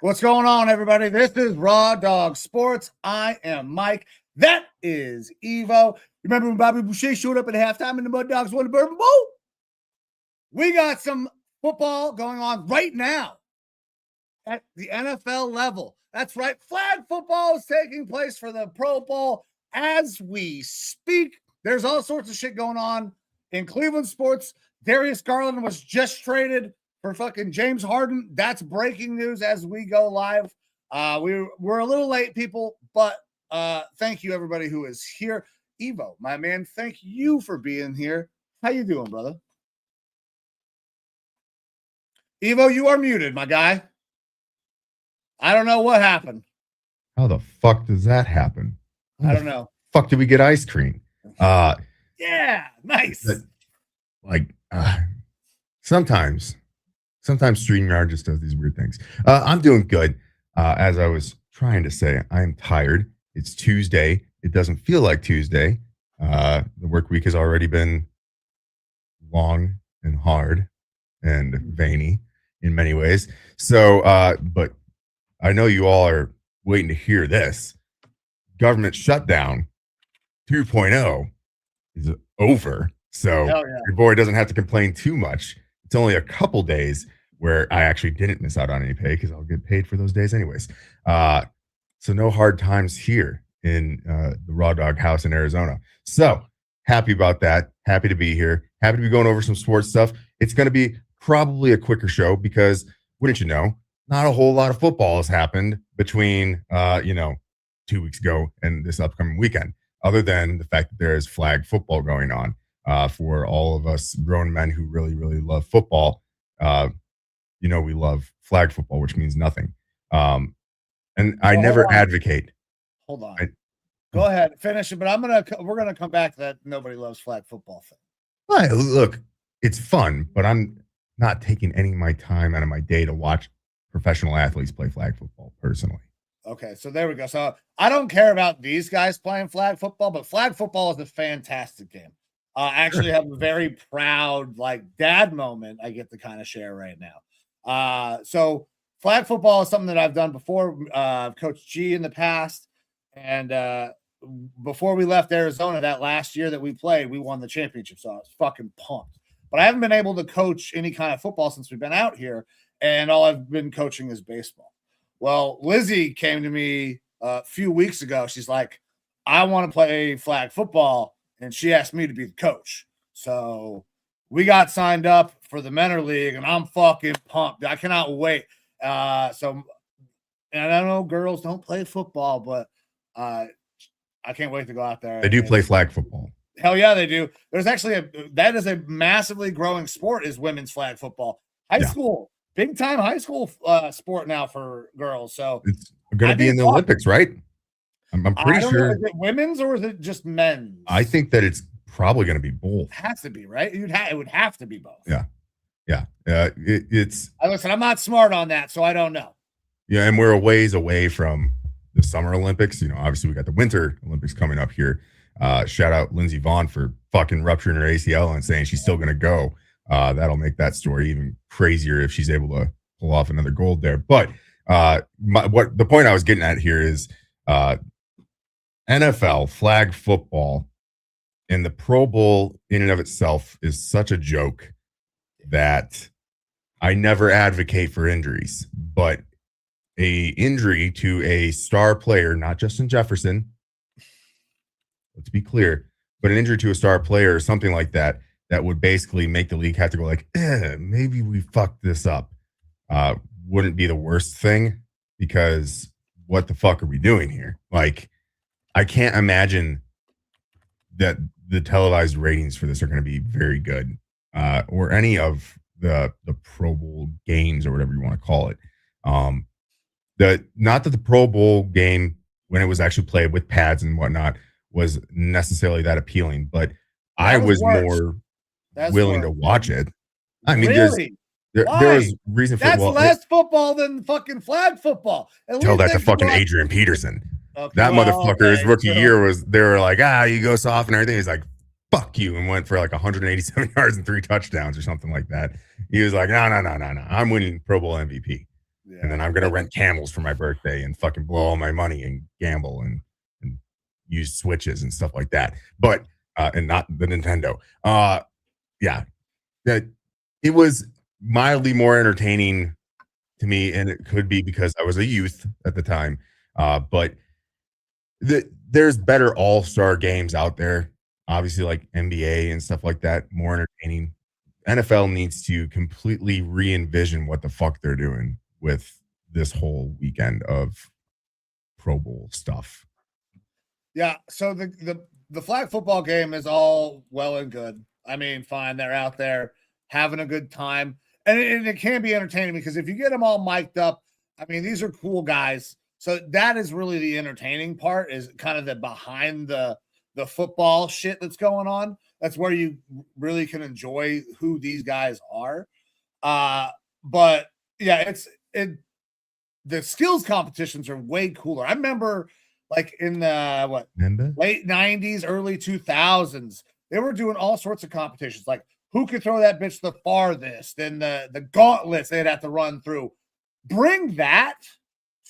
What's going on, everybody? This is Raw Dog Sports. I am Mike. That is Evo. Remember when Bobby Boucher showed up at halftime and the Mud Dogs won the Bourbon Bowl? We got some football going on right now at the NFL level. That's right. Flag football is taking place for the Pro Bowl as we speak. There's all sorts of shit going on in Cleveland sports. Darius Garland was just traded for fucking James Harden. That's breaking news as we go live. We're a little late, people, but thank you, everybody who is here. Evo, my man, thank you for being here. How you doing, brother? Evo, you are muted, my guy. I don't know what happened. How the fuck does that happen? I don't know. Fuck, did we get ice cream? Yeah, nice. Sometimes StreamYard just does these weird things. I'm doing good. As I was trying to say, I'm tired. It's Tuesday. It doesn't feel like Tuesday. The work week has already been long and hard and veiny in many ways. So, but I know you all are waiting to hear this. Government shutdown 2.0 is over. So your boy doesn't have to complain too much. It's only a couple days where I actually didn't miss out on any pay because I'll get paid for those days anyways. So no hard times here in the Raw Dog house in Arizona. So happy about that. Happy to be here. Happy to be going over some sports stuff. It's going to be probably a quicker show because, wouldn't you know, not a whole lot of football has happened between, 2 weeks ago and this upcoming weekend, other than the fact that there is flag football going on. For all of us grown men who really, really love football, we love flag football, which means nothing. And I never advocate. Hold on. Go ahead, finish it. But we're gonna come back to that nobody loves flag football thing. Well, look, it's fun, but I'm not taking any of my time out of my day to watch professional athletes play flag football personally. Okay, so there we go. So I don't care about these guys playing flag football, but flag football is a fantastic game. I actually have a very proud, dad moment I get to kind of share right now. So flag football is something that I've done before. I've coached G in the past. And before we left Arizona that last year that we played, we won the championship. So I was fucking pumped. But I haven't been able to coach any kind of football since we've been out here. And all I've been coaching is baseball. Well, Lizzie came to me a few weeks ago. She's like, I want to play flag football. And she asked me to be the coach. So we got signed up for the Menor League, and I'm fucking pumped. I cannot wait. And I know girls don't play football, but I can't wait to go out there. They do play flag football. Hell yeah, they do. There's actually that is a massively growing sport is women's flag football. High school, big time high school sport now for girls. So it's going to be in the Olympics, right? I'm pretty sure. Is it women's or is it just men's? I think that it's probably going to be both. It has to be, right? It would have to be both. Yeah. It's. Listen, I'm not smart on that, so I don't know. Yeah, and we're a ways away from the Summer Olympics. Obviously we got the Winter Olympics coming up here. Shout out Lindsey Vonn for fucking rupturing her ACL and saying she's still going to go. That'll make that story even crazier if she's able to pull off another gold there. But the point I was getting at here is. NFL flag football and the Pro Bowl in and of itself is such a joke that I never advocate for injuries, but a injury to a star player, not Justin Jefferson, let's be clear, but an injury to a star player or something like that, that would basically make the league have to go maybe we fucked this up. Wouldn't be the worst thing because what the fuck are we doing here? I can't imagine that the televised ratings for this are going to be very good, or any of the Pro Bowl games or whatever you want to call it. Not that the Pro Bowl game, when it was actually played with pads and whatnot, was necessarily that appealing, but I was more willing to watch it. I mean, really? there was reason for that's less football than fucking flag football. Tell that to fucking Adrian Peterson. Okay, that motherfucker's rookie year they were like, you go soft and everything. He's like, fuck you, and went for like 187 yards and 3 touchdowns or something like that. He was like, no. I'm winning Pro Bowl MVP. Yeah. And then I'm going to rent camels for my birthday and fucking blow all my money and gamble and use switches and stuff like that. But, and not the Nintendo. Yeah. It was mildly more entertaining to me, and it could be because I was a youth at the time. But there's better all-star games out there, obviously, like NBA and stuff like that, more entertaining. NFL needs to completely re-envision what the fuck they're doing with this whole weekend of Pro Bowl stuff. Yeah, so the flag football game is all well and good. I mean, fine, they're out there having a good time. And it can be entertaining because if you get them all mic'd up, I mean, these are cool guys. So that is really the entertaining part, is kind of the behind the football shit that's going on. That's where you really can enjoy who these guys are. But yeah, the skills competitions are way cooler. I remember like in the late 90s, early 2000s, they were doing all sorts of competitions, like who could throw that bitch the farthest, and the gauntlets they'd have to run through. Bring that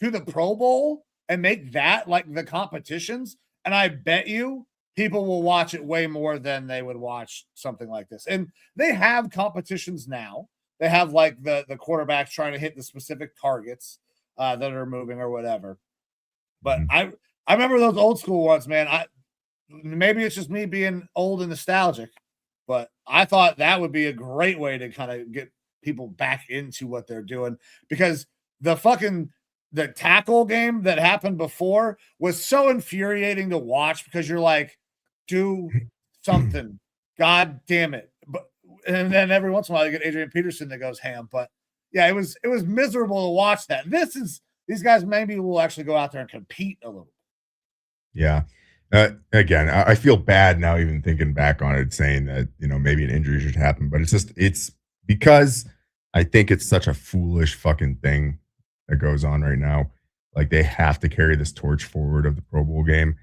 to the Pro Bowl and make that like the competitions, and I bet you people will watch it way more than they would watch something like this. And they have competitions now. They have like the quarterbacks trying to hit the specific targets that are moving or whatever. But I remember those old school ones, man. Maybe it's just me being old and nostalgic, but I thought that would be a great way to kind of get people back into what they're doing, because the tackle game that happened before was so infuriating to watch, because you're like, do something, god damn it. But and then every once in a while you get Adrian Peterson that goes ham. But yeah, it was miserable to watch that. These guys maybe will actually go out there and compete a little. Yeah. Again, I feel bad now even thinking back on it, saying that, maybe an injury should happen, but it's because I think it's such a foolish fucking thing that goes on right now. Like, they have to carry this torch forward of the Pro Bowl game.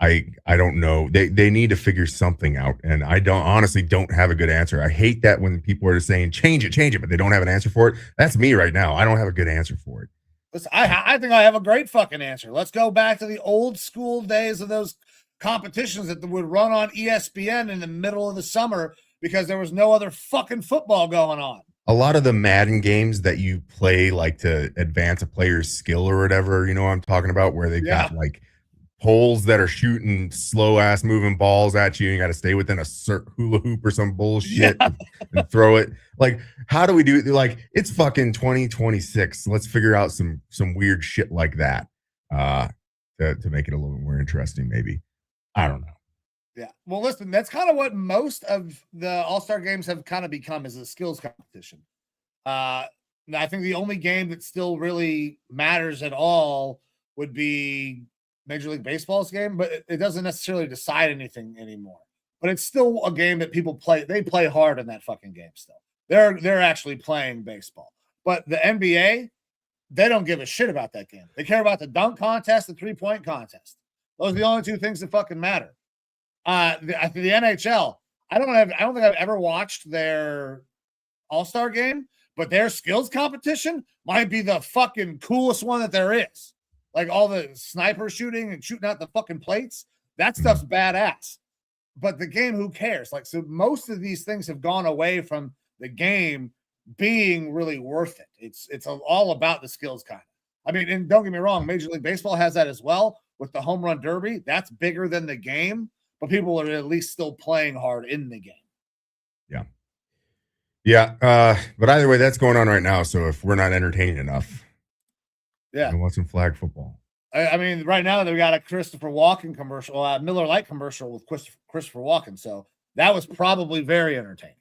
I don't know. They need to figure something out, and I honestly don't have a good answer. I hate that when people are saying change it, but they don't have an answer for it. That's me right now. I don't have a good answer for it. Listen, I think I have a great fucking answer. Let's go back to the old school days of those competitions that would run on ESPN in the middle of the summer because there was no other fucking football going on. A lot of the Madden games that you play, like to advance a player's skill or whatever, what I'm talking about, where they've got like poles that are shooting slow ass moving balls at you. You got to stay within a hula hoop or some bullshit and throw it. Like, how do we do it? Like, it's fucking 2026. Let's figure out some weird shit like that to make it a little bit more interesting. Maybe. I don't know. Yeah. Well, listen, that's kind of what most of the All-Star games have kind of become, is a skills competition. I think the only game that still really matters at all would be Major League Baseball's game, but it doesn't necessarily decide anything anymore. But it's still a game that people play. They play hard in that fucking game still. They're actually playing baseball. But the NBA, they don't give a shit about that game. They care about the dunk contest, the 3-point contest. Those are the only two things that fucking matter. The NHL, I don't think I've ever watched their All-Star game, but their skills competition might be the fucking coolest one that there is. Like all the sniper shooting and shooting out the fucking plates, that stuff's badass. But the game, who cares? Like, so most of these things have gone away from the game being really worth it. It's all about the skills kind of. I mean, and don't get me wrong, Major League Baseball has that as well with the home run derby. That's bigger than the game, but people are at least still playing hard in the game. Yeah. Yeah. But either way, that's going on right now. So if we're not entertaining enough, I want some flag football. I mean, right now they got a Christopher Walken commercial, Miller Lite commercial with Christopher Walken. So that was probably very entertaining.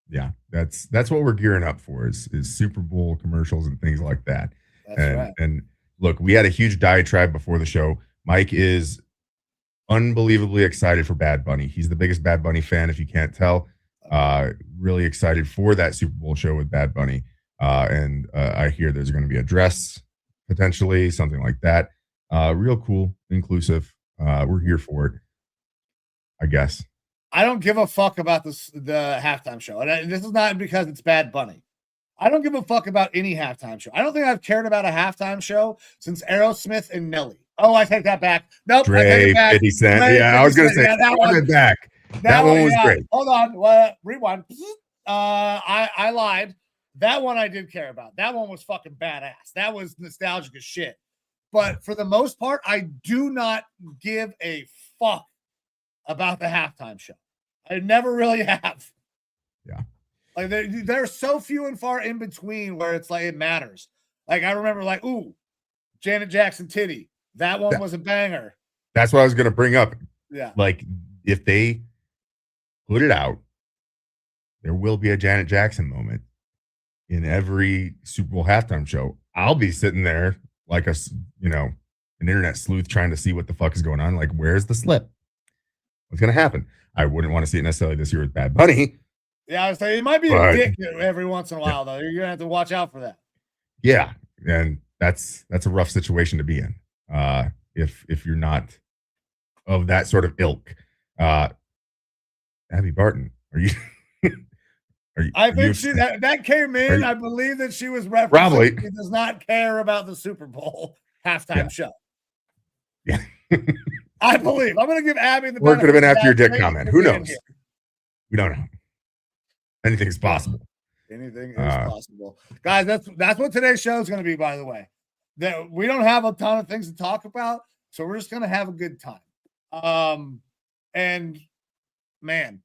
Yeah, that's what we're gearing up for is Super Bowl commercials and things like that. That's right. And look, we had a huge diatribe before the show. Mike is unbelievably excited for Bad Bunny. He's the biggest Bad Bunny fan, if you can't tell. Really excited for that Super Bowl show with Bad Bunny. And I hear there's going to be a dress, potentially, something like that. Real cool, inclusive. We're here for it, I guess. I don't give a fuck about the halftime show. And this is not because it's Bad Bunny. I don't give a fuck about any halftime show. I don't think I've cared about a halftime show since Aerosmith and Nelly. Oh, I take that back. Nope. Dre, 50 Cent. Yeah, I was going to say, that one back. That one was great. Hold on. Rewind. I lied. That one I did care about. That one was fucking badass. That was nostalgic as shit. But for the most part, I do not give a fuck about the halftime show. I never really have. Yeah. Like they're so few and far in between where it's like it matters. Like I remember like, ooh, Janet Jackson Titty. That one was a banger. That's what I was going to bring up. Yeah. Like if they put it out, there will be a Janet Jackson moment in every Super Bowl halftime show. I'll be sitting there like an internet sleuth trying to see what the fuck is going on. Like, where's the slip? What's going to happen? I wouldn't want to see it necessarily this year with Bad Bunny. Yeah, I was saying it might be a dick every once in a while, though. You're going to have to watch out for that. Yeah, and that's a rough situation to be in if you're not of that sort of ilk. Abby Barton, are you? I think that came in. I believe that she was referencing. Probably. She does not care about the Super Bowl halftime show. Yeah. I believe. I'm going to give Abby the. Or it could have been after your dick comment. Who knows? We don't know. Anything is possible. Anything is possible, guys. That's what today's show is going to be. By the way, that we don't have a ton of things to talk about, so we're just going to have a good time. And man,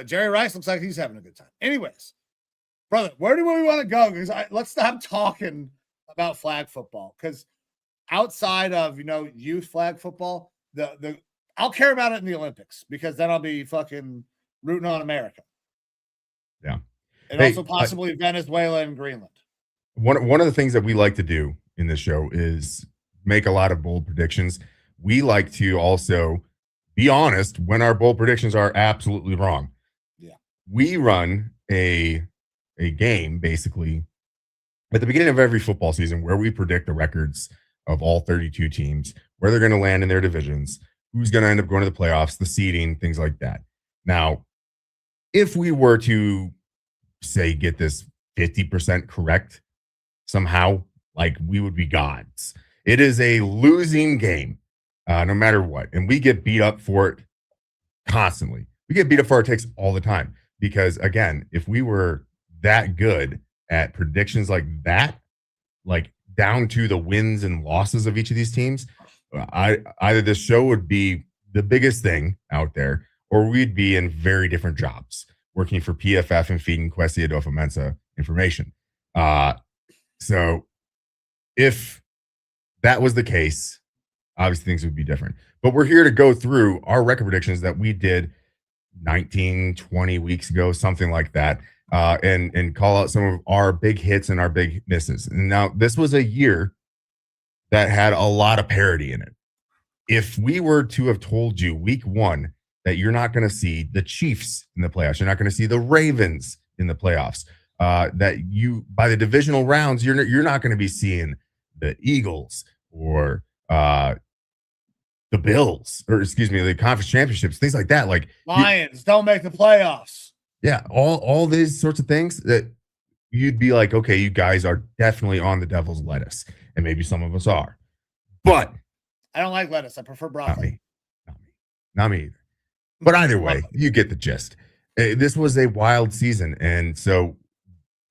Jerry Rice looks like he's having a good time. Anyways, brother, where do we want to go? Because let's stop talking about flag football. Because outside of youth flag football, I'll care about it in the Olympics because then I'll be fucking rooting on America. Yeah. And also possibly Venezuela and Greenland. One of the things that we like to do in this show is make a lot of bold predictions. We like to also be honest when our bold predictions are absolutely wrong. Yeah. We run a game basically at the beginning of every football season where we predict the records of all 32 teams, where they're going to land in their divisions, who's going to end up going to the playoffs, the seeding, things like that. Now, if we were to say get this 50% correct somehow, like we would be gods. It is a losing game, no matter what. And we get beat up for it constantly. We get beat up for our takes all the time because, again, if we were that good at predictions like that, like down to the wins and losses of each of these teams, either this show would be the biggest thing out there, or we'd be in very different jobs, working for PFF and feeding Kwesi Adolfo-Mensah information. So if that was the case, obviously things would be different. But we're here to go through our record predictions that we did 19, 20 weeks ago, something like that, and call out some of our big hits and our big misses. And now this was a year that had a lot of parity in it. If we were to have told you week one that you're not going to see the Chiefs in the playoffs, you're not going to see the Ravens in the playoffs, that you by the divisional rounds, you're not going to be seeing the Eagles or the Bills, or excuse me, the conference championships, things like that. Like Lions don't make the playoffs. Yeah, all these sorts of things that you'd be like, okay, you guys are definitely on the devil's lettuce, and maybe some of us are, but I don't like lettuce. I prefer broccoli. Not me either. But either way, you get the gist. This was a wild season, and so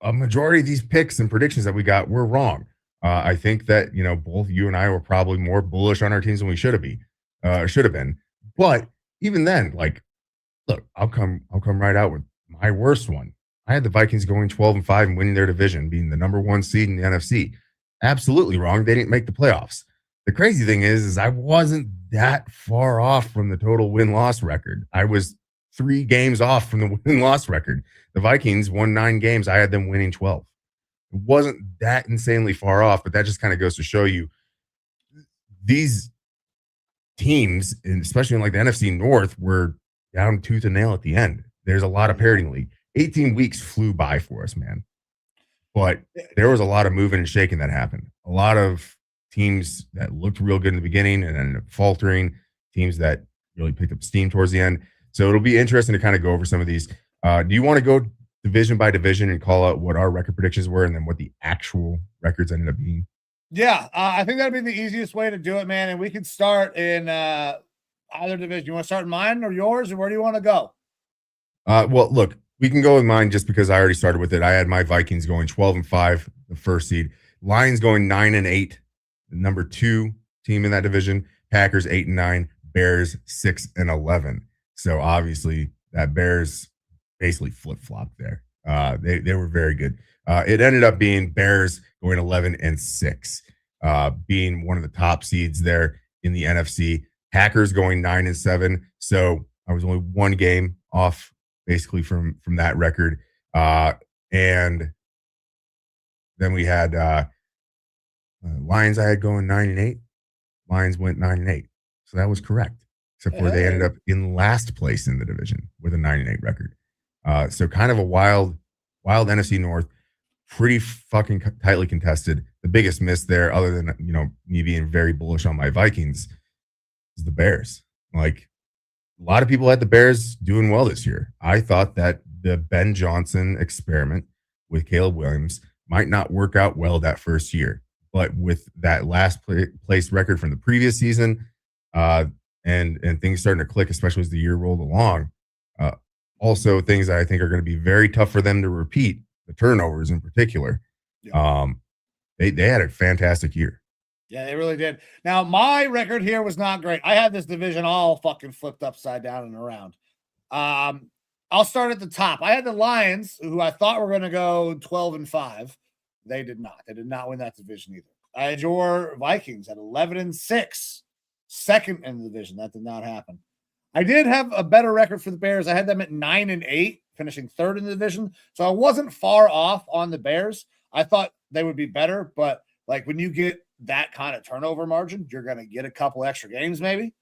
a majority of these picks and predictions that we got were wrong. I think that both you and I were probably more bullish on our teams than we should have been. But even then, like, look, I'll come right out with my worst one. I had the Vikings going 12-5 and winning their division, being the number one seed in the NFC. Absolutely wrong. They didn't make the playoffs. The crazy thing is I wasn't that far off from the total win-loss record. I was 3 games off from the win-loss record. The Vikings won 9 games. I had them winning 12. It wasn't that insanely far off, but that just kind of goes to show you these teams, and especially in like the NFC North, were down tooth and nail at the end. There's a lot of parity in the league. 18 weeks flew by for us, man. But there was a lot of moving and shaking that happened. A lot of teams that looked real good in the beginning and ended up faltering, teams that really picked up steam towards the end. So it'll be interesting to kind of go over some of these. Do you want to go division by division and call out what our record predictions were and then what the actual records ended up being? Yeah, I think that'd be the easiest way to do it, man. And we could start in either division. You want to start in mine or yours, or where do you want to go? Well, look, we can go with mine just because I already started with it. I had my Vikings going 12-5, the first seed. Lions going 9-8, the number 2 team in that division. Packers 8-9, Bears 6-11. So obviously that Bears basically flip-flopped there. They were very good. It ended up being Bears going 11-6, being one of the top seeds there in the NFC. Packers going 9-7. So I was only 1 game off basically from that record. And then we had Lions I had going 9-8. Lions went 9-8. So that was correct. Except for they ended up in last place in the division with a 9-8 record. So kind of a wild NFC North, pretty fucking tightly contested. The biggest miss there, other than me being very bullish on my Vikings, is the Bears. Like, a lot of people had the Bears doing well this year. I thought that the Ben Johnson experiment with Caleb Williams might not work out well that first year, but with that last place record from the previous season, and things starting to click, especially as the year rolled along. Also, things that I think are going to be very tough for them to repeat, the turnovers in particular. Yeah. They had a fantastic year. Yeah, they really did. Now, my record here was not great. I had this division all fucking flipped upside down and around. I'll start at the top. I had the Lions, who I thought were going to go 12-5. They did not. They did not win that division either. I had your Vikings at 11-6, second in the division. That did not happen. I did have a better record for the Bears. I had them at 9-8, finishing third in the division. So I wasn't far off on the Bears. I thought they would be better, but like when you get that kind of turnover margin, you're going to get a couple extra games maybe.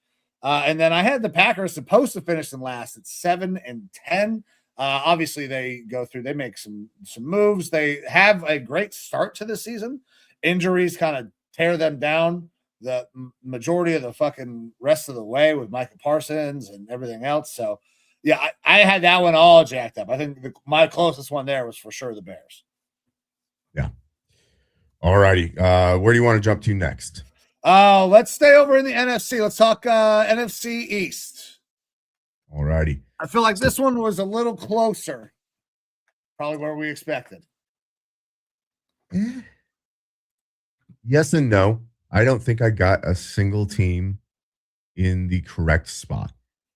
And then I had the Packers supposed to finish them last at 7-10. Obviously they go through, they make some moves. They have a great start to the season. Injuries kind of tear them down the majority of the fucking rest of the way with Michael Parsons and everything else. So yeah, I had that one all jacked up. I think my closest one there was for sure the Bears. Yeah. All righty. Where do you want to jump to next? Let's stay over in the NFC. Let's talk NFC East. All righty. I feel like this one was a little closer, probably where we expected. Yes and no. I don't think I got a single team in the correct spot.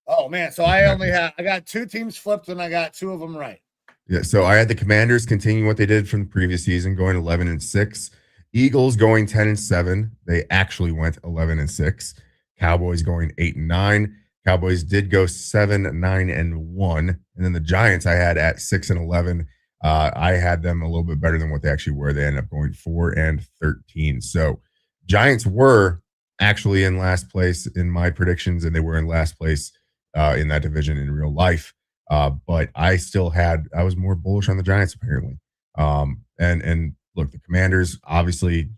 Oh man, so I got 2 teams flipped and I got 2 of them right. Yeah, so I had the Commanders continuing what they did from the previous season, going 11-6. Eagles going 10-7. They actually went 11-6. Cowboys going 8-9. Cowboys did go 7-9-1. And then the Giants I had at 6-11. I had them a little bit better than what they actually were. They ended up going 4-13. So Giants were actually in last place in my predictions, and they were in last place in that division in real life. But I was more bullish on the Giants apparently. And look, the Commanders, obviously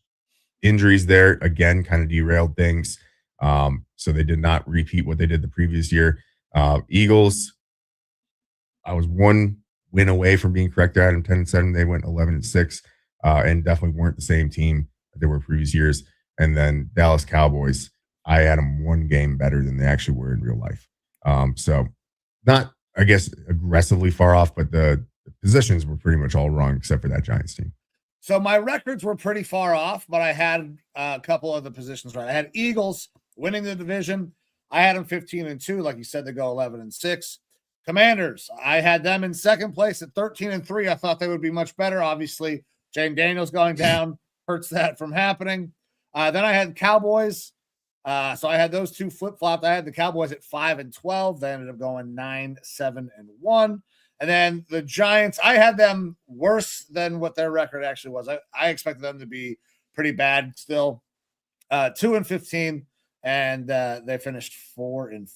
injuries there again kind of derailed things. So they did not repeat what they did the previous year. Eagles, I was 1 win away from being correct. I had them 10-7. They went 11-6, and definitely weren't the same team that they were previous years. And then Dallas Cowboys, I had them 1 game better than they actually were in real life. So not, I guess, aggressively far off, but the positions were pretty much all wrong except for that Giants team. So my records were pretty far off, but I had a couple of the positions right. I had Eagles winning the division. I had them 15-2, like you said, they go 11-6. Commanders, I had them in second place at 13-3. I thought they would be much better. Obviously, Jane Daniels going down hurts that from happening. Then I had Cowboys. So I had those two flip-flopped. I had the Cowboys at 5-12. They ended up going 9-7-1. And then the Giants, I had them worse than what their record actually was. I expected them to be pretty bad still. 2-15, and they finished 4-13.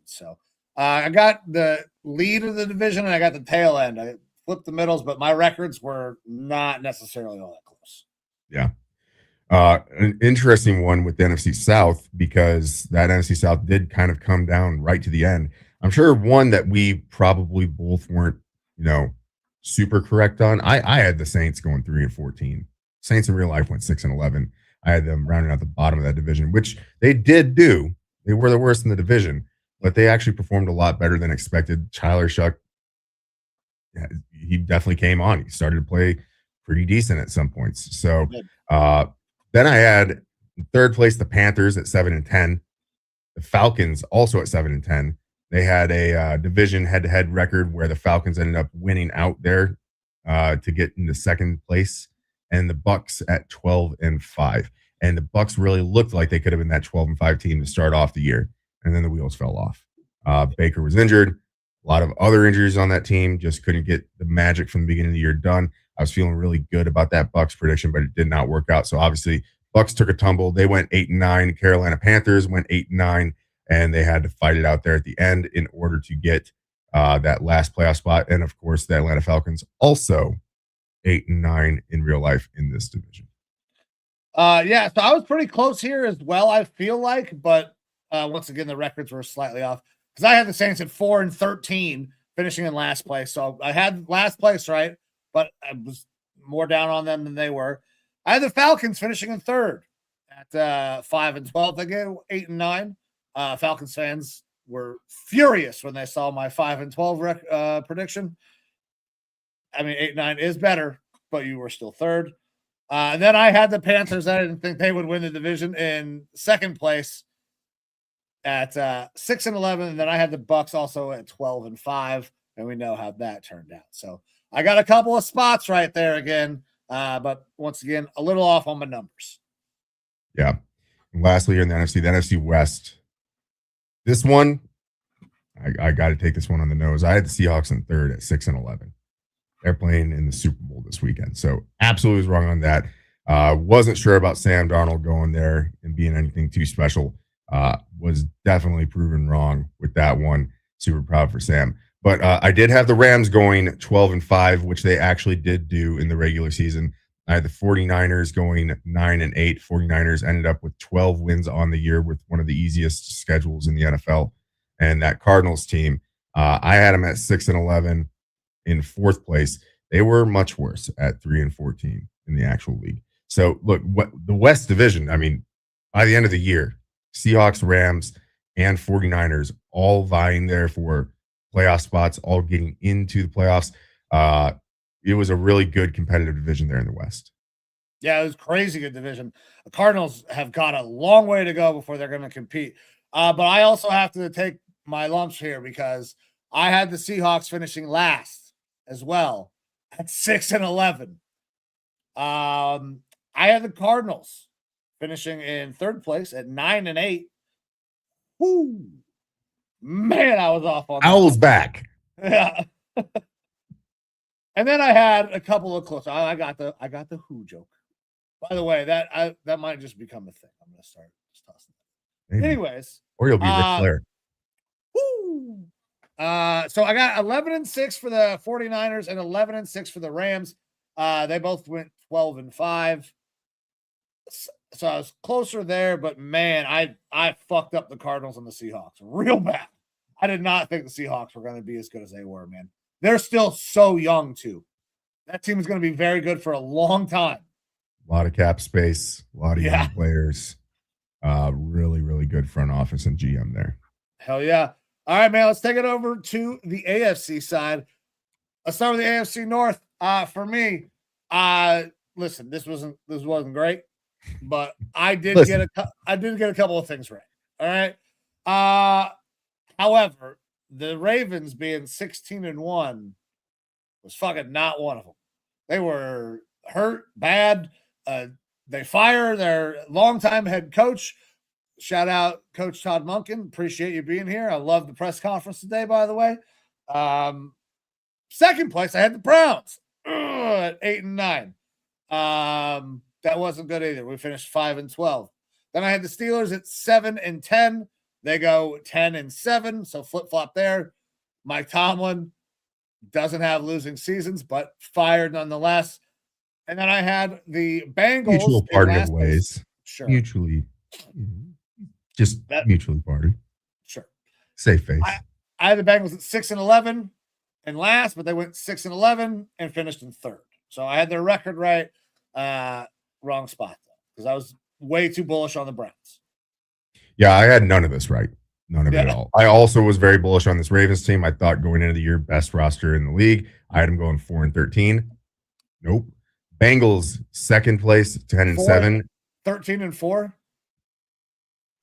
So I got the lead of the division, and I got the tail end. I flipped the middles, but my records were not necessarily all that close. Yeah. An interesting one with the NFC South, because that NFC South did kind of come down right to the end. I'm sure one that we probably both weren't, super correct on. I had the Saints going 3-14. Saints in real life went 6-11. I had them rounding out the bottom of that division, which they did do. They were the worst in the division, but they actually performed a lot better than expected. Tyler Shuck, he definitely came on. He started to play pretty decent at some points. So then I had in third place the Panthers at 7-10. The Falcons also at 7-10. They had a division head-to-head record where the Falcons ended up winning out there to get into second place, and the Bucs at 12-5. And the Bucs really looked like they could have been that 12-5 team to start off the year, and then the wheels fell off. Baker was injured. A lot of other injuries on that team. Just couldn't get the magic from the beginning of the year done. I was feeling really good about that Bucs prediction, but it did not work out. So obviously, Bucs took a tumble. They went 8-9. Carolina Panthers went 8-9, and they had to fight it out there at the end in order to get that last playoff spot. And of course, the Atlanta Falcons also 8-9 in real life in this division. So I was pretty close here as well, I feel like, but once again, the records were slightly off because I had the Saints at 4-13, finishing in last place. So I had last place right, but I was more down on them than they were. I had the Falcons finishing in third at 5-12. They gave 8-9. Falcons fans were furious when they saw my 5-12 prediction. I mean, 8-9 is better, but you were still third. And then I had the Panthers. I didn't think they would win the division in second place at 6-11. And then I had the Bucs also at 12-5. And we know how that turned out. So I got a couple of spots right there again. But once again, a little off on my numbers. Yeah. And lastly, here in the NFC West, this one, I got to take this one on the nose. I had the Seahawks in third at 6-11. They're playing in the Super Bowl this weekend. So absolutely was wrong on that. Wasn't sure about Sam Darnold going there and being anything too special. Was definitely proven wrong with that one. Super proud for Sam. But I did have the Rams going 12-5, which they actually did do in the regular season. I had the 49ers going 9-8. 49ers ended up with 12 wins on the year with one of the easiest schedules in the NFL. And that Cardinals team, I had them at 6-11 in fourth place. They were much worse at 3-14 in the actual league. So look, what the West Division, I mean, by the end of the year, Seahawks, Rams, and 49ers all vying there for playoff spots, all getting into the playoffs. It was a really good competitive division there in the West. Yeah, it was crazy good division. The Cardinals have got a long way to go before they're going to compete. But I also have to take my lumps here because I had the Seahawks finishing last as well at 6-11. I had the Cardinals finishing in third place at 9-8. Whoo, man, I was off on that. Owl's back. Yeah. And then I had a couple of close. I got the who joke. By the way, that might just become a thing. I'm gonna start just tossing that. Maybe. Anyways, Or you'll be Ric Flair. Woo. So I got 11-6 for the 49ers and 11-6 for the Rams. They both went 12-5. So I was closer there, but man, I fucked up the Cardinals and the Seahawks real bad. I did not think the Seahawks were going to be as good as they were, man. They're still so young, too. That team is going to be very good for a long time. A lot of cap space, a lot of young players. Really, really good front office and GM there. Hell yeah. All right, man, let's take it over to the AFC side. Let's start with the AFC North. For me, listen, this wasn't great, but I did get a couple of things right. All right. However, the Ravens being 16-1 was fucking not one of them. They were hurt bad. they fire their longtime head coach. Shout out Coach Todd Monken. Appreciate you being here. I love the press conference today, by the way. Second place, I had the Browns at 8 and 9. That wasn't good either. We finished 5 and 12. Then I had the Steelers at 7 and 10. They go 10 and 7. So flip flop there. Mike Tomlin doesn't have losing seasons, but fired nonetheless. And then I had the Bengals. Mutual parting of ways. Sure. Mutually. Just mutually parted. Sure. Safe face. I had the Bengals at 6 and 11 and last, but they went 6 and 11 and finished in third. So I had their record right. Wrong spot though, because I was way too bullish on the Browns. Yeah, I had none of this right. None of it at all. I also was very bullish on this Ravens team. I thought going into the year, best roster in the league. I had them going 4 and 13. Nope. Bengals, second place, 10 and 7. 13 and 4.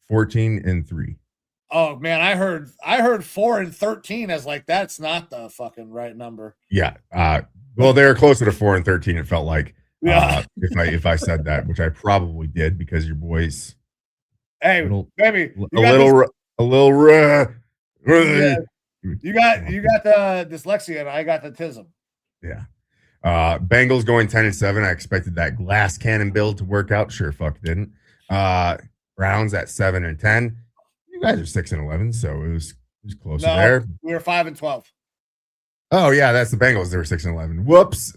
14 and 3. Oh man, I heard 4 and 13 as like that's not the fucking right number. Yeah. Well, they were closer to 4 and 13. It felt like if I said that, which I probably did because your boys. Hey, baby, you got the dyslexia and I got the tism. Yeah. Bengals going 10 and 7. I expected that glass cannon build to work out. Sure, fuck didn't. Browns at 7 and 10. You guys are 6 and 11, so it was closer there. We were 5 and 12. Oh yeah, that's the Bengals. They were 6 and 11. Whoops.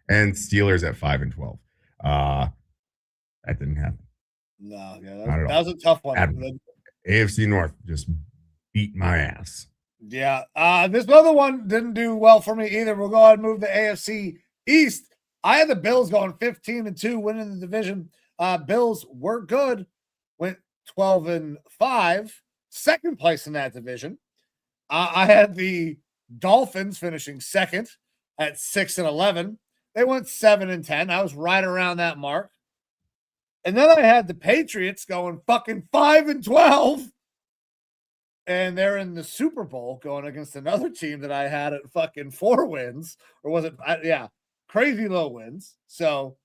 And Steelers at 5 and 12. That didn't happen. No, yeah, that was a tough one. AFC North just beat my ass. Yeah. This other one didn't do well for me either. We'll go ahead and move to AFC East. I had the Bills going 15 and 2, winning the division. Bills were good, went 12 and 5, second place in that division. I had the Dolphins finishing second at 6 and 11. They went 7 and 10. I was right around that mark. And then I had the Patriots going fucking 5 and 12. And they're in the Super Bowl going against another team that I had at fucking 4 wins. Or was it? Yeah, crazy low wins. So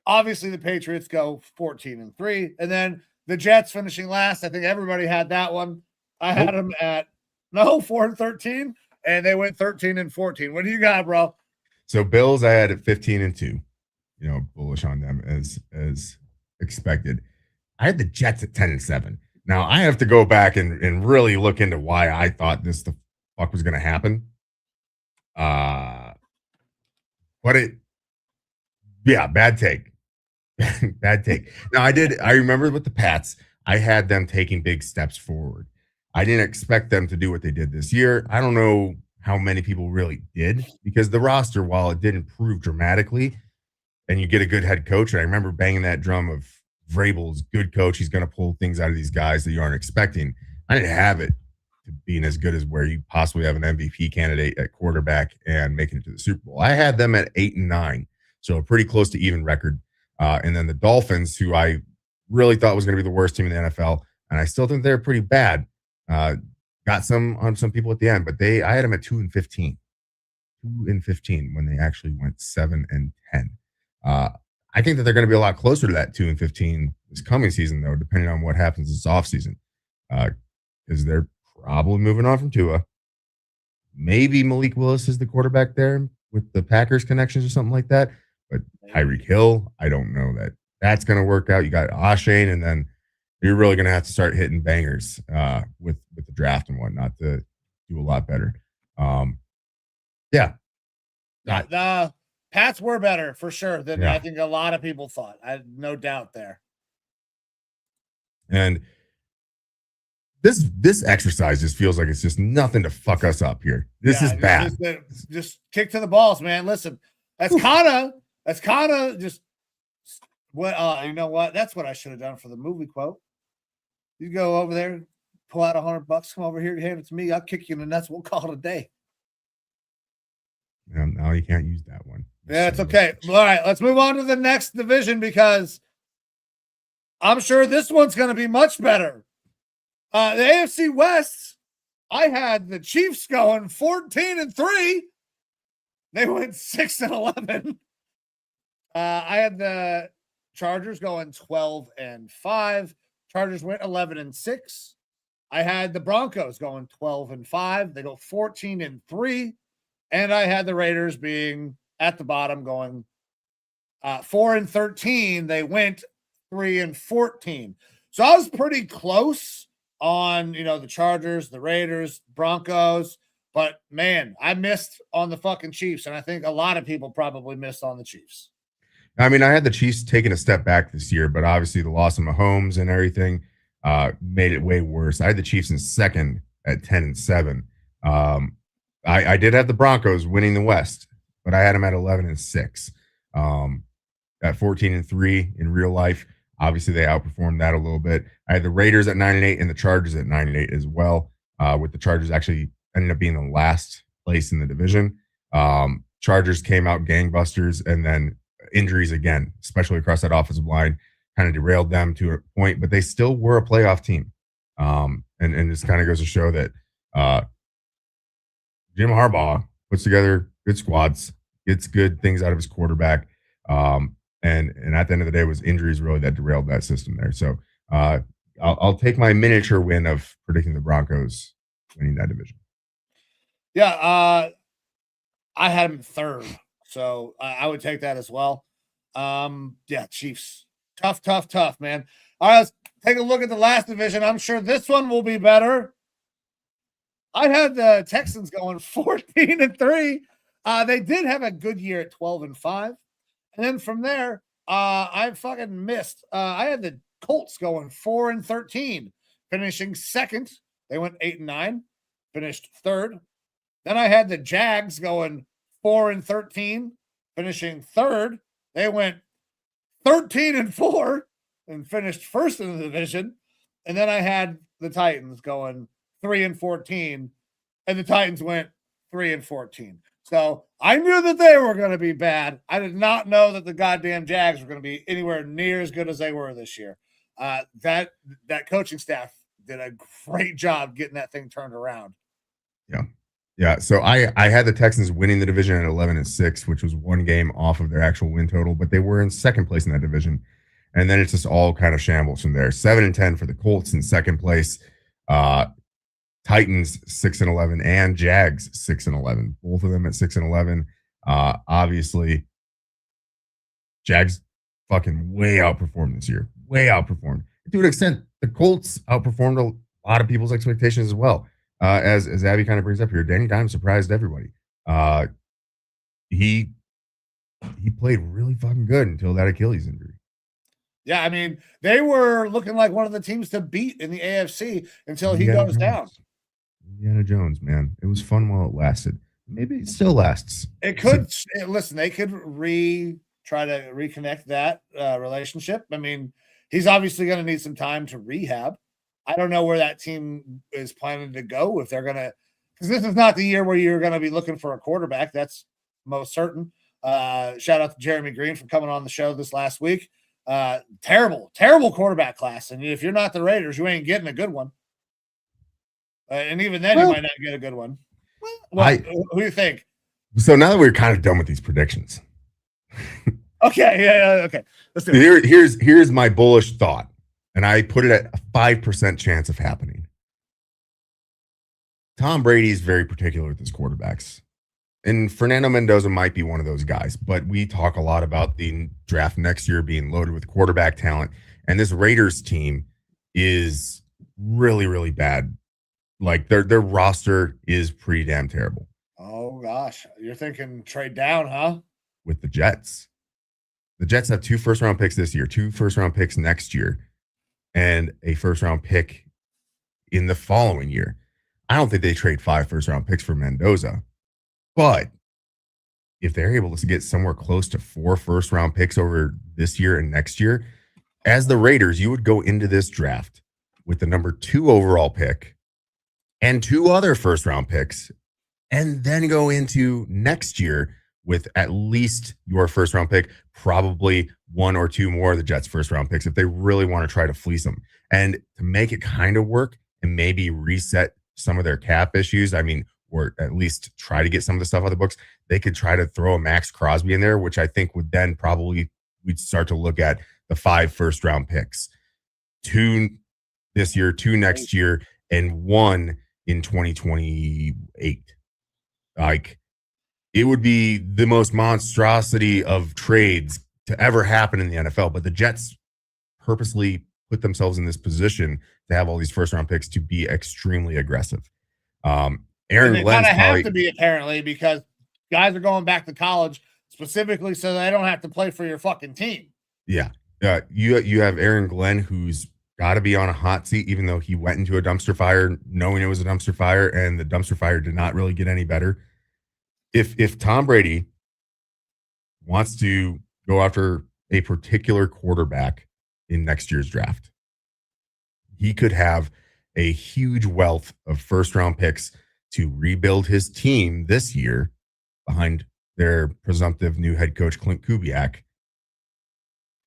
obviously the Patriots go 14 and 3. And then the Jets finishing last. I think everybody had that one. I had them at 4 and 13. And they went 13 and 14. What do you got, bro? So Bills, I had at 15 and 2. You know, bullish on them as expected. I had the Jets at 10 and 7. Now I have to go back and really look into why I thought this the fuck was going to happen. But bad take. Bad take. Now I remember with the Pats, I had them taking big steps forward. I didn't expect them to do what they did this year. I don't know how many people really did because the roster, while it did improve dramatically, and you get a good head coach, and I remember banging that drum of Vrabel's good coach. He's going to pull things out of these guys that you aren't expecting. I didn't have it to being as good as where you possibly have an MVP candidate at quarterback and making it to the Super Bowl. I had them at 8 and 9, so pretty close to even record. And then the Dolphins, who I really thought was going to be the worst team in the NFL, and I still think they're pretty bad. Got some on some people at the end, but I had them at 2 and 15. 2 and 15 when they actually went 7 and 10. I think that they're going to be a lot closer to that 2 and 15 this coming season, though, depending on what happens this offseason. Because they're probably moving on from Tua. Maybe Malik Willis is the quarterback there with the Packers connections or something like that. But Tyreek Hill, I don't know that that's going to work out. You got Ashane, and then you're really going to have to start hitting bangers with the draft and whatnot to do a lot better. The Pats were better for sure than I think a lot of people thought. I had no doubt there. And this exercise just feels like it's just nothing to fuck us up here. This is bad. Just kick to the balls, man. Listen, that's kind of just what you know what? That's what I should have done for the movie quote. You go over there, pull out $100, come over here, hand it to me. I'll kick you in the nuts. We'll call it a day. Now you can't use that one. Yeah, it's okay. All right, let's move on to the next division because I'm sure this one's going to be much better. The AFC West, I had the Chiefs going 14 and 3. They went 6 and 11. I had the Chargers going 12-5. Chargers went 11-6. I had the Broncos going 12-5. They go 14-3. And I had the Raiders being at the bottom going 4-13. They went 3-14. So I was pretty close on, the Chargers, the Raiders, Broncos. But, man, I missed on the fucking Chiefs, and I think a lot of people probably missed on the Chiefs. I mean, I had the Chiefs taking a step back this year, but obviously the loss of Mahomes and everything made it way worse. I had the Chiefs in second at 10-7. I did have the Broncos winning the West, but I had them at 11-6. At 14-3 in real life, obviously they outperformed that a little bit. I had the Raiders at 9-8 and the Chargers at 9-8 as well, with the Chargers actually ended up being the last place in the division. Chargers came out gangbusters, and then injuries again, especially across that offensive line, kind of derailed them to a point, but they still were a playoff team. And this kind of goes to show that Jim Harbaugh puts together good squads, gets good things out of his quarterback. And at the end of the day, it was injuries really that derailed that system there. So I'll take my miniature win of predicting the Broncos winning that division. Yeah, I had him third, so I would take that as well. Yeah, Chiefs. Tough, man. All right, let's take a look at the last division. I'm sure this one will be better. I had the Texans going 14-3. They did have a good year at 12-5. And then from there, I fucking missed. I had the Colts going 4-13, finishing second. They went 8-9, finished third. Then I had the Jags going 4-13, finishing third. They went 13-4 and finished first in the division. And then I had the Titans going 3-14, and the Titans went 3-14. So I knew that they were going to be bad. I did not know that the goddamn Jags were going to be anywhere near as good as they were this year. That coaching staff did a great job getting that thing turned around. Yeah. So I had the Texans winning the division at 11-6, which was one game off of their actual win total, but they were in second place in that division. And then it's just all kind of shambles from there. 7-10 for the Colts in second place. Titans 6-11 and Jags 6-11, both of them at 6-11. Obviously, Jags fucking way outperformed this year, way outperformed to an extent. The Colts outperformed a lot of people's expectations as well. As Abby kind of brings up here, Danny Dimes surprised everybody. He played really fucking good until that Achilles injury. Yeah, I mean, they were looking like one of the teams to beat in the AFC until he goes down. Indiana Jones, man. It was fun while it lasted. Maybe it still lasts. It could. Listen, they could try to reconnect that relationship. I mean, he's obviously going to need some time to rehab. I don't know where that team is planning to go, if they're going to, because this is not the year where you're going to be looking for a quarterback. That's most certain. Shout out to Jeremy Green for coming on the show this last week. Terrible quarterback class. And if you're not the Raiders, you ain't getting a good one. And even then, you might not get a good one. Who do you think? So now that we're kind of done with these predictions. Okay. Okay. Let's do it. Here's my bullish thought. And I put it at a 5% chance of happening. Tom Brady is very particular with his quarterbacks. And Fernando Mendoza might be one of those guys. But we talk a lot about the draft next year being loaded with quarterback talent. And this Raiders team is really, really bad. Like their roster is pretty damn terrible. Oh, gosh. You're thinking trade down, huh? With the Jets. The Jets have 2 first-round picks this year, 2 first-round picks next year, and a first-round pick in the following year. I don't think they trade 5 first-round picks for Mendoza. But if they're able to get somewhere close to 4 first-round picks over this year and next year, as the Raiders, you would go into this draft with the number 2 overall pick and 2 other first-round picks, and then go into next year with at least your first-round pick, probably 1 or 2 more of the Jets' first-round picks if they really want to try to fleece them. And to make it kind of work and maybe reset some of their cap issues, I mean, or at least try to get some of the stuff out of the books, they could try to throw a Max Crosby in there, which I think would then probably we'd start to look at the 5 first-round picks. 2 this year, 2 next year, and 1 in 2028. Like, it would be the most monstrosity of trades to ever happen in the NFL, but the Jets purposely put themselves in this position to have all these first-round picks to be extremely aggressive. Aaron they Glenn's kind of probably have to be, apparently, because guys are going back to college specifically so they don't have to play for your fucking team. Yeah. You have Aaron Glenn, who's got to be on a hot seat, even though he went into a dumpster fire knowing it was a dumpster fire, and the dumpster fire did not really get any better. If Tom Brady wants to go after a particular quarterback in next year's draft, he could have a huge wealth of first-round picks to rebuild his team this year behind their presumptive new head coach, Clint Kubiak,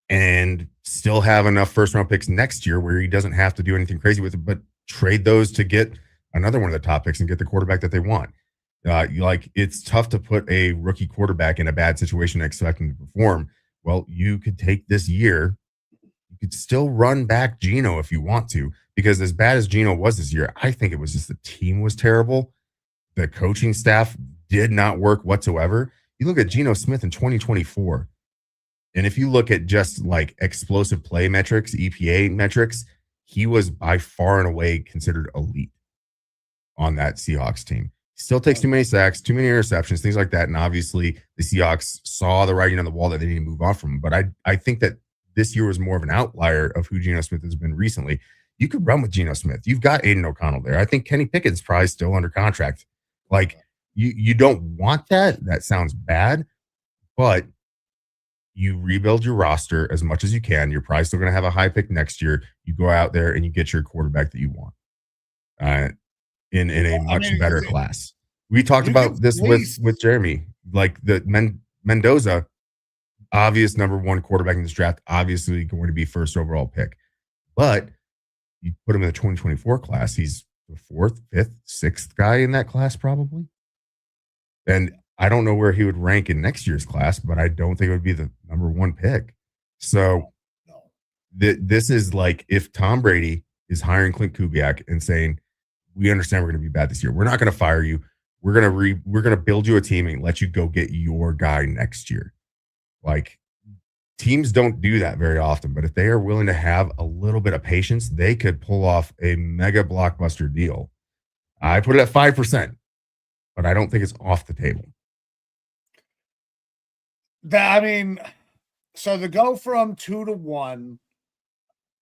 and still have enough first-round picks next year where he doesn't have to do anything crazy with it, but trade those to get another one of the top picks and get the quarterback that they want. It's tough to put a rookie quarterback in a bad situation and expect him to perform. Well, you could take this year, you could still run back Geno if you want to, because as bad as Geno was this year, I think it was just the team was terrible. The coaching staff did not work whatsoever. You look at Geno Smith in 2024, and if you look at just like explosive play metrics, EPA metrics, he was by far and away considered elite on that Seahawks team. Still takes too many sacks, too many interceptions, things like that. And obviously the Seahawks saw the writing on the wall that they need to move on from him. But I think that this year was more of an outlier of who Geno Smith has been recently. You could run with Geno Smith. You've got Aiden O'Connell there. I think Kenny Pickett's probably still under contract. Like, you don't want that. That sounds bad, but you rebuild your roster as much as you can. You're probably still going to have a high pick next year. You go out there and you get your quarterback that you want in a much better class. We talked about this with Jeremy, like the Mendoza, obvious number 1 quarterback in this draft, obviously going to be first overall pick, but you put him in the 2024 class, he's the 4th, 5th, 6th guy in that class probably. And I don't know where he would rank in next year's class, but I don't think it would be the number 1 pick. So this is like if Tom Brady is hiring Clint Kubiak and saying, we understand we're going to be bad this year. We're not going to fire you. We're going to build you a team and let you go get your guy next year. Like, teams don't do that very often, but if they are willing to have a little bit of patience, they could pull off a mega blockbuster deal. I put it at 5%, but I don't think it's off the table. So the go from 2 to 1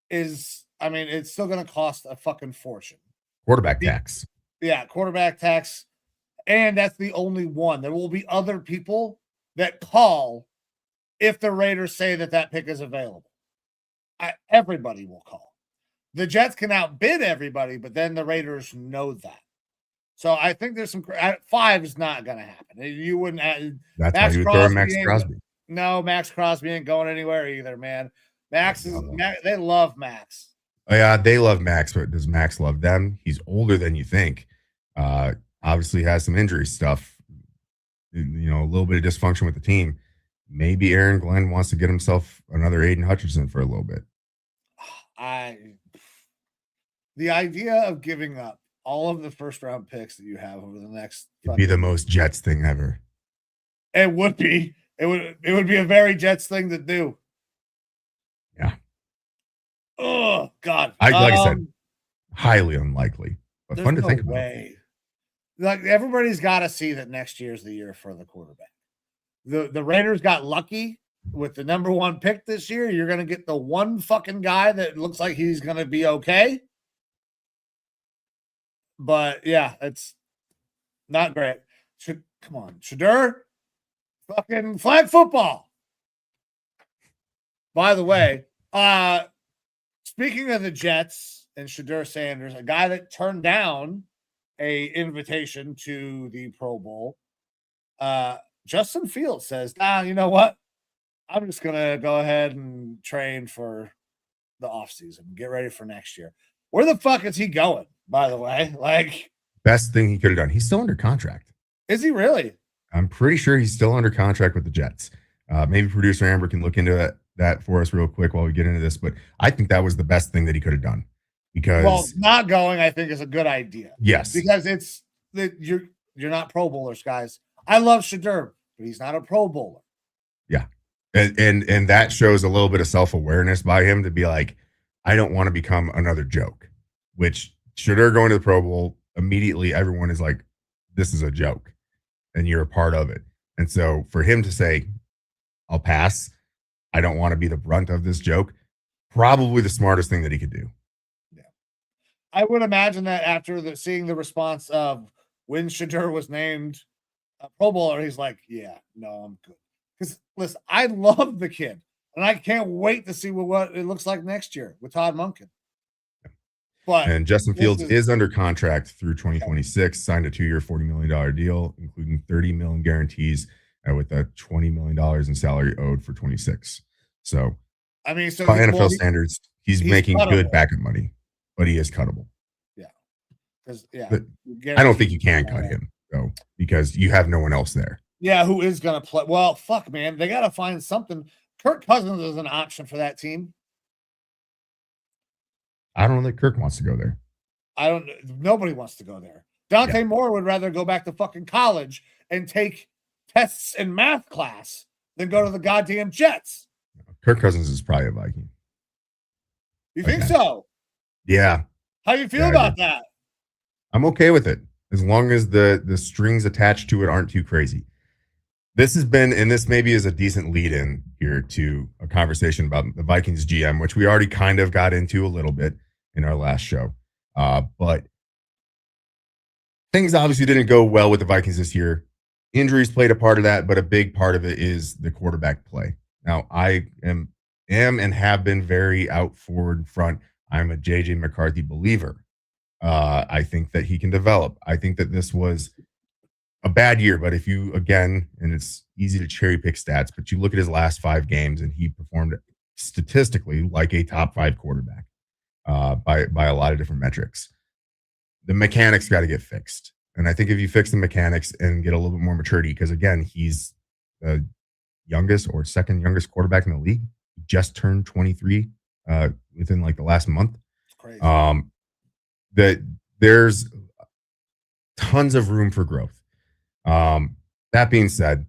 is, it's still going to cost a fucking fortune. Quarterback tax. Yeah, quarterback tax. And that's the only one. There will be other people that call if the Raiders say that pick is available. Everybody will call. The Jets can outbid everybody, but then the Raiders know that. So I think there's some 5 is not going to happen. You wouldn't. That's why you would throw in Max Crosby. No, Max Crosby ain't going anywhere either, man. They love Max. Oh, yeah, they love Max, but does Max love them? He's older than you think. Obviously has some injury stuff. A little bit of dysfunction with the team. Maybe Aaron Glenn wants to get himself another Aiden Hutchinson for a little bit. The idea of giving up all of the first-round picks that you have over the next... It'd be the most Jets thing ever. It would be. It would be a very Jets thing to do. Yeah. Oh, God. Like I said, highly unlikely, but fun to think about. Like, everybody's got to see that next year's the year for the quarterback. The Raiders got lucky with the number 1 pick this year. You're going to get the one fucking guy that looks like he's going to be okay. But, yeah, it's not great. Come on, Shadur. Fucking flag football. By the way, speaking of the Jets and Shadur Sanders, a guy that turned down a invitation to the Pro Bowl, Justin Fields says, you know what? I'm just going to go ahead and train for the offseason, get ready for next year. Where the fuck is he going, by the way? Like, best thing he could have done. He's still under contract. Is he really? I'm pretty sure he's still under contract with the Jets. Maybe producer Amber can look into it that for us real quick while we get into this, but I think that was the best thing that he could have done because not going, I think, is a good idea. Yes, because it's that you're not Pro Bowlers, guys. I love Shadur, but he's not a Pro Bowler. Yeah, and that shows a little bit of self-awareness by him to be like, I don't want to become another joke. Which Shadur going to the Pro Bowl, immediately everyone is like, this is a joke, and you're a part of it. And so for him to say, I'll pass, I don't want to be the brunt of this joke, probably the smartest thing that he could do. Yeah, I would imagine that after seeing the response of when Shadur was named a Pro Bowler, he's like, yeah, no, I'm good. Because listen, I love the kid, and I can't wait to see what it looks like next year with Todd Monken. And Justin Fields is under contract through 2026, signed a 2-year, $40 million deal, including $30 million guarantees with a $20 million in salary owed for 26. So, I mean, by NFL standards, he's making cuttable. Good backup money, but he is cuttable. Yeah. But I don't think you can cut him, though, because you have no one else there. Yeah, who is going to play? Well, fuck, man. They got to find something. Kirk Cousins is an option for that team. I don't know that Kirk wants to go there. Nobody wants to go there. Dante Moore would rather go back to fucking college and take tests in math class than go to the goddamn Jets. Kirk Cousins is probably a Viking. You think so? Yeah. How do you feel about that? I'm okay with it as long as the strings attached to it aren't too crazy. This has been, and this maybe is a decent lead in here to a conversation about the Vikings GM, which we already kind of got into a little bit in our last show. But things obviously didn't go well with the Vikings this year. Injuries played a part of that, but a big part of it is the quarterback play. Now, I am and have been very out forward front. I'm a JJ McCarthy believer. I think that he can develop. I think that this was a bad year, but if you, again, and it's easy to cherry pick stats, but you look at his last 5 games and he performed statistically like a top 5 quarterback by a lot of different metrics. The mechanics got to get fixed. And I think if you fix the mechanics and get a little bit more maturity, because again, he's the youngest or second youngest quarterback in the league. He just turned 23 within like the last month. It's crazy. That there's tons of room for growth. That being said,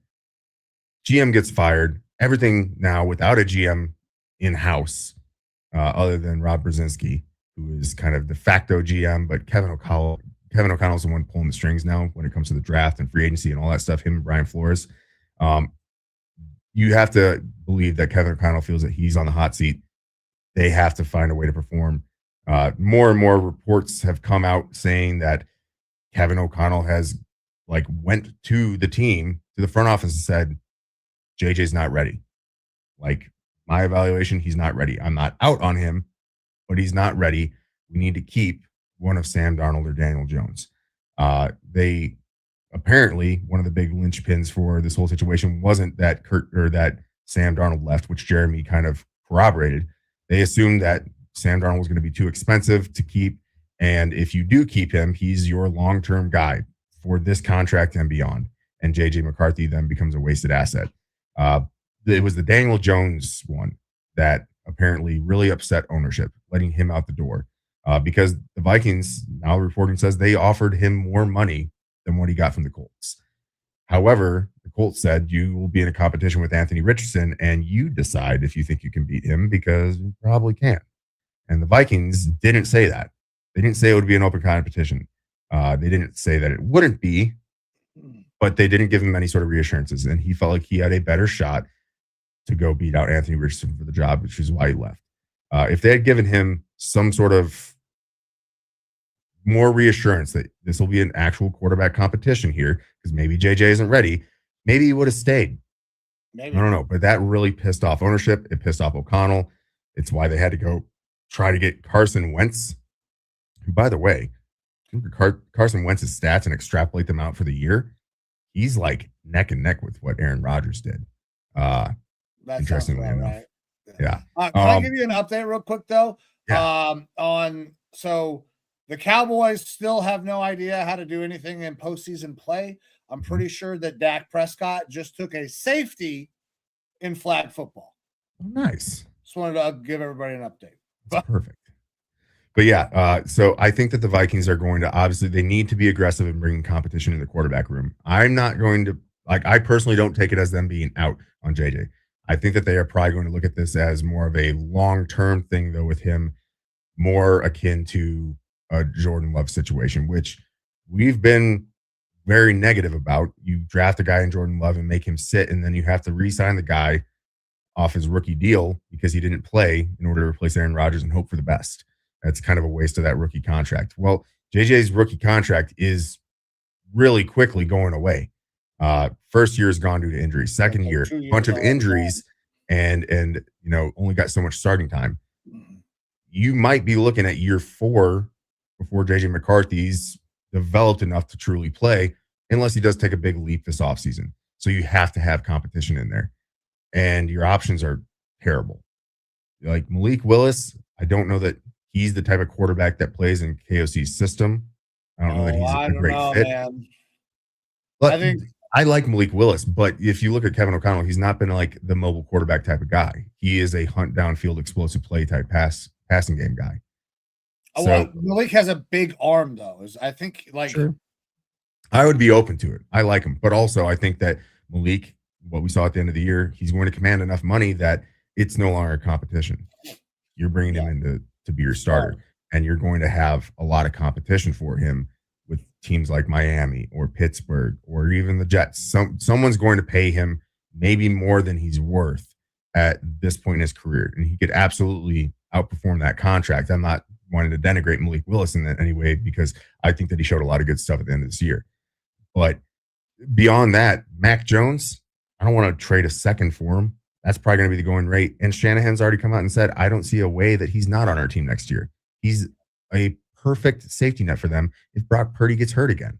GM gets fired. Everything now without a GM in-house, other than Rob Brzezinski, who is kind of de facto GM, but Kevin O'Connell's the one pulling the strings now when it comes to the draft and free agency and all that stuff, him and Brian Flores. You have to believe that Kevin O'Connell feels that he's on the hot seat. They have to find a way to perform. More and more reports have come out saying that Kevin O'Connell has went to the team, to the front office and said, JJ's not ready. My evaluation, he's not ready. I'm not out on him, but he's not ready. We need to keep one of Sam Darnold or Daniel Jones. They apparently, one of the big linchpins for this whole situation wasn't that Kirk or that Sam Darnold left, which Jeremy kind of corroborated. They assumed that Sam Darnold was going to be too expensive to keep. And if you do keep him, he's your long-term guy for this contract and beyond. And JJ McCarthy then becomes a wasted asset. It was the Daniel Jones one that apparently really upset ownership, letting him out the door. Because the Vikings, now reporting says they offered him more money than what he got from the Colts. However, the Colts said you will be in a competition with Anthony Richardson and you decide if you think you can beat him because you probably can't. And the Vikings didn't say that. They didn't say it would be an open competition. They didn't say that it wouldn't be, but they didn't give him any sort of reassurances. And he felt like he had a better shot to go beat out Anthony Richardson for the job, which is why he left. If they had given him some sort of more reassurance that this will be an actual quarterback competition here, because maybe JJ isn't ready, maybe he would have stayed. Maybe. I don't know, but that really pissed off ownership. It pissed off O'Connell. It's why they had to go try to get Carson Wentz, who, by the way, Carson Wentz's stats and extrapolate them out for the year, he's neck and neck with what Aaron Rodgers did. Interestingly enough. Right. Yeah. Can I give you an update real quick, though? Yeah. So the Cowboys still have no idea how to do anything in postseason play. I'm pretty sure that Dak Prescott just took a safety in flag football. Oh, nice. Just wanted to give everybody an update. That's perfect. But yeah, so I think that the Vikings are going to obviously they need to be aggressive in bringing competition in the quarterback room. I'm not going to I personally don't take it as them being out on JJ. I think that they are probably going to look at this as more of a long-term thing though with him more akin to a Jordan Love situation, which we've been very negative about. You draft a guy in Jordan Love and make him sit, and then you have to re-sign the guy off his rookie deal because he didn't play in order to replace Aaron Rodgers and hope for the best. That's kind of a waste of that rookie contract. Well, JJ's rookie contract is really quickly going away. First year is gone due to injuries. Second year, bunch of injuries, and only got so much starting time. You might be looking at year 4 before JJ McCarthy's developed enough to truly play, unless he does take a big leap this offseason. So you have to have competition in there. And your options are terrible. Like Malik Willis, I don't know that he's the type of quarterback that plays in KOC's system. I don't know that he's a great fit. Man. But I like Malik Willis, but if you look at Kevin O'Connell, he's not been like the mobile quarterback type of guy. He is a hunt downfield, explosive play type passing game guy. So Malik has a big arm, though. I think sure. I would be open to it. I like him, but also I think that Malik, what we saw at the end of the year, he's going to command enough money that it's no longer a competition. You're bringing him in to be your starter, and you're going to have a lot of competition for him with teams like Miami or Pittsburgh or even the Jets. Someone's going to pay him maybe more than he's worth at this point in his career, and he could absolutely outperform that contract. I'm not wanting to denigrate Malik Willis in any way because I think that he showed a lot of good stuff at the end of this year. But beyond that, Mac Jones, I don't want to trade a second for him. That's probably going to be the going rate. And Shanahan's already come out and said, I don't see a way that he's not on our team next year. He's a perfect safety net for them if Brock Purdy gets hurt again.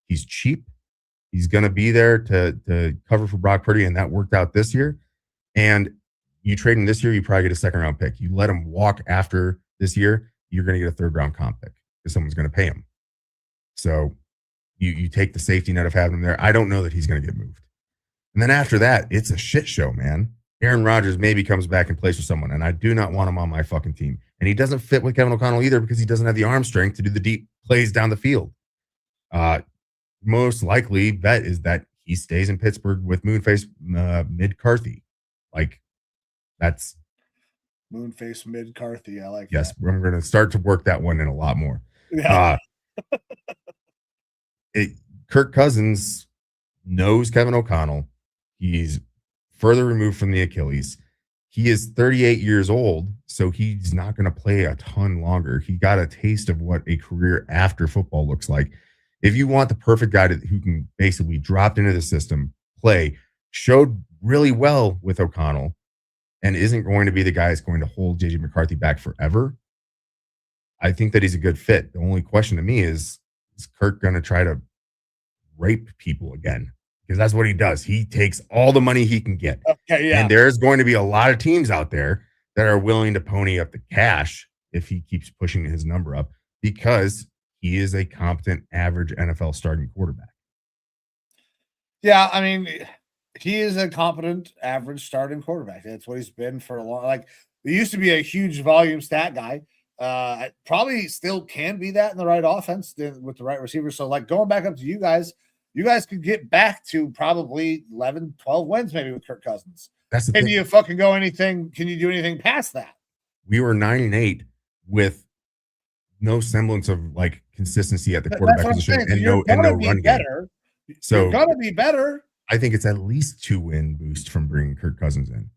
He's cheap. He's going to be there to cover for Brock Purdy, and that worked out this year. And you trade him this year, you probably get a second-round pick. You let him walk after this year, you're going to get a third-round comp pick because someone's going to pay him. So you take the safety net of having him there. I don't know that he's going to get moved. And then after that, it's a shit show, man. Aaron Rodgers maybe comes back and plays for someone, and I do not want him on my fucking team. And he doesn't fit with Kevin O'Connell either because he doesn't have the arm strength to do the deep plays down the field. Most likely bet is that he stays in Pittsburgh with Moonface Mid-Carthy. Like, that's... Moonface Mid-Carthy, I like yes, that. I'm going to start to work that one in a lot more. Yeah. Kirk Cousins knows Kevin O'Connell. He's further removed from the Achilles. He is 38 years old, so he's not going to play a ton longer. He got a taste of what a career after football looks like. If you want the perfect guy who can basically drop into the system, play, showed really well with O'Connell, and isn't going to be the guy that's going to hold J.J. McCarthy back forever, I think that he's a good fit. The only question to me is Kirk going to try to rape people again? Because that's what he does. He takes all the money he can get. Okay, yeah. And there's going to be a lot of teams out there that are willing to pony up the cash if he keeps pushing his number up because he is a competent, average NFL starting quarterback. Yeah, I mean, he is a competent, average starting quarterback. That's what he's been for a long. Like, he used to be a huge volume stat guy. Probably still can be that in the right offense with the right receiver. So, like, going back up to you guys could get back to probably 11, 12 wins maybe with Kirk Cousins. That's the thing. You fucking go anything? Can you do anything past that? We were 9-8 with no semblance of like consistency at the quarterback position and no run game. So you're gonna be better. I think it's at least 2-win boost from bringing Kirk Cousins in.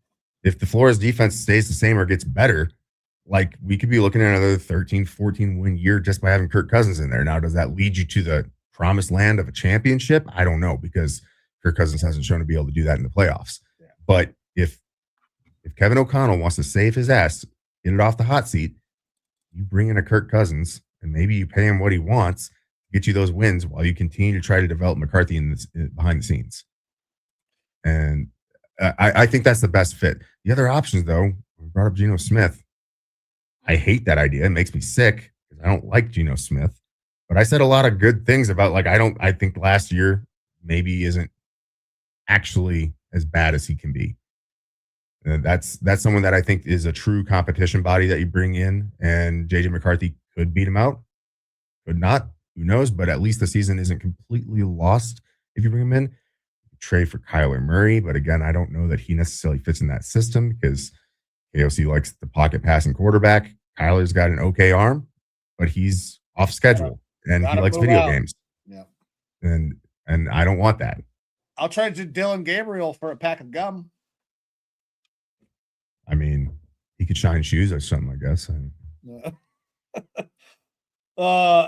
If the Flores defense stays the same or gets better, like we could be looking at another 13, 14 win year just by having Kirk Cousins in there. Now, does that lead you to the promised land of a championship? I don't know, because Kirk Cousins hasn't shown to be able to do that in the playoffs. Yeah. But if Kevin O'Connell wants to save his ass, get it off the hot seat, you bring in a Kirk Cousins and maybe you pay him what he wants, get you those wins while you continue to try to develop McCarthy behind the scenes. And I think that's the best fit. The other options, though, we brought up Geno Smith. I hate that idea. It makes me sick because I don't like Geno Smith. But I said a lot of good things about, like, I think last year maybe isn't actually as bad as he can be. That's someone that I think is a true competition body that you bring in, and JJ McCarthy could beat him out, could not. Who knows? But at least the season isn't completely lost if you bring him in. Trade for Kyler Murray, but again, I don't know that he necessarily fits in that system because KOC likes the pocket passing quarterback. Kyler's got an okay arm, but he's off schedule and he likes video games. Yeah, and I don't want that. I'll trade you Dylan Gabriel for a pack of gum. I mean, he could shine shoes or something, I guess. Yeah,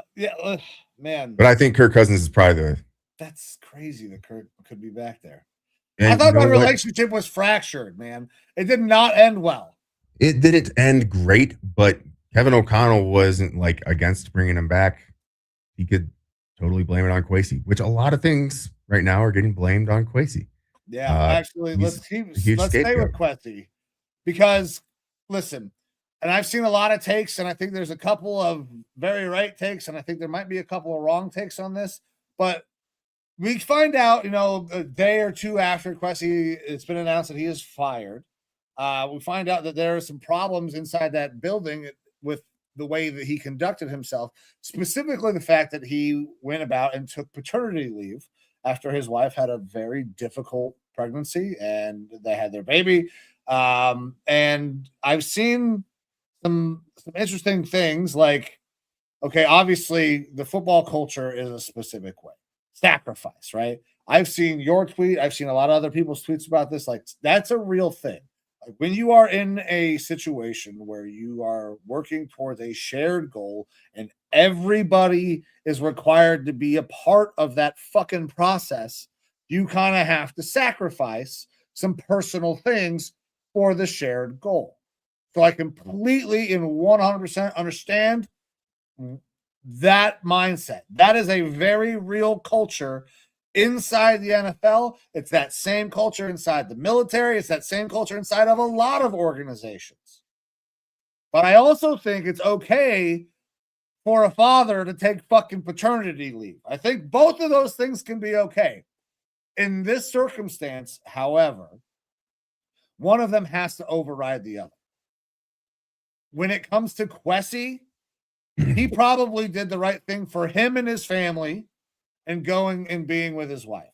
man. But I think Kirk Cousins is probably That's crazy that Kirk could be back there. And I thought my relationship was fractured, man. It did not end well. It didn't end great, but Kevin O'Connell wasn't like against bringing him back. He could totally blame it on Kwesi, which a lot of things right now are getting blamed on Kwesi. Yeah, actually, let's stay with Kwesi because, listen, and I've seen a lot of takes, and I think there's a couple of very right takes, and I think there might be a couple of wrong takes on this, but we find out, a day or two after Kwesi, it's been announced that he is fired. We find out that there are some problems inside that building with the way that he conducted himself, specifically the fact that he went about and took paternity leave after his wife had a very difficult pregnancy and they had their baby. And I've seen some interesting things like, okay, obviously the football culture is a specific way. Sacrifice, right? I've seen your tweet. I've seen a lot of other people's tweets about this. Like, that's a real thing. Like, when you are in a situation where you are working towards a shared goal and everybody is required to be a part of that fucking process, you kind of have to sacrifice some personal things for the shared goal. So I completely and 100% understand that mindset. That is a very real culture inside the NFL. It's that same culture inside the military. It's that same culture inside of a lot of organizations. But I also think it's okay for a father to take fucking paternity leave. I think both of those things can be okay. In this circumstance, however, one of them has to override the other. When it comes to Kwesi, he probably did the right thing for him and his family and going and being with his wife.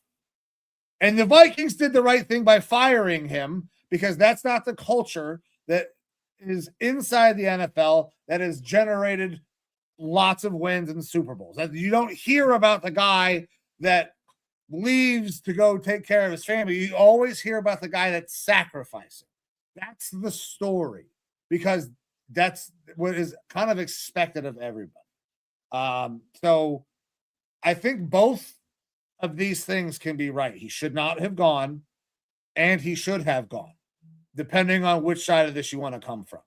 And the Vikings did the right thing by firing him because that's not the culture that is inside the NFL that has generated lots of wins and Super Bowls. You don't hear about the guy that leaves to go take care of his family. You always hear about the guy that's sacrificing. That's the story because that's what is kind of expected of everybody. So I think both of these things can be right. He should not have gone, and he should have gone, depending on which side of this you want to come from.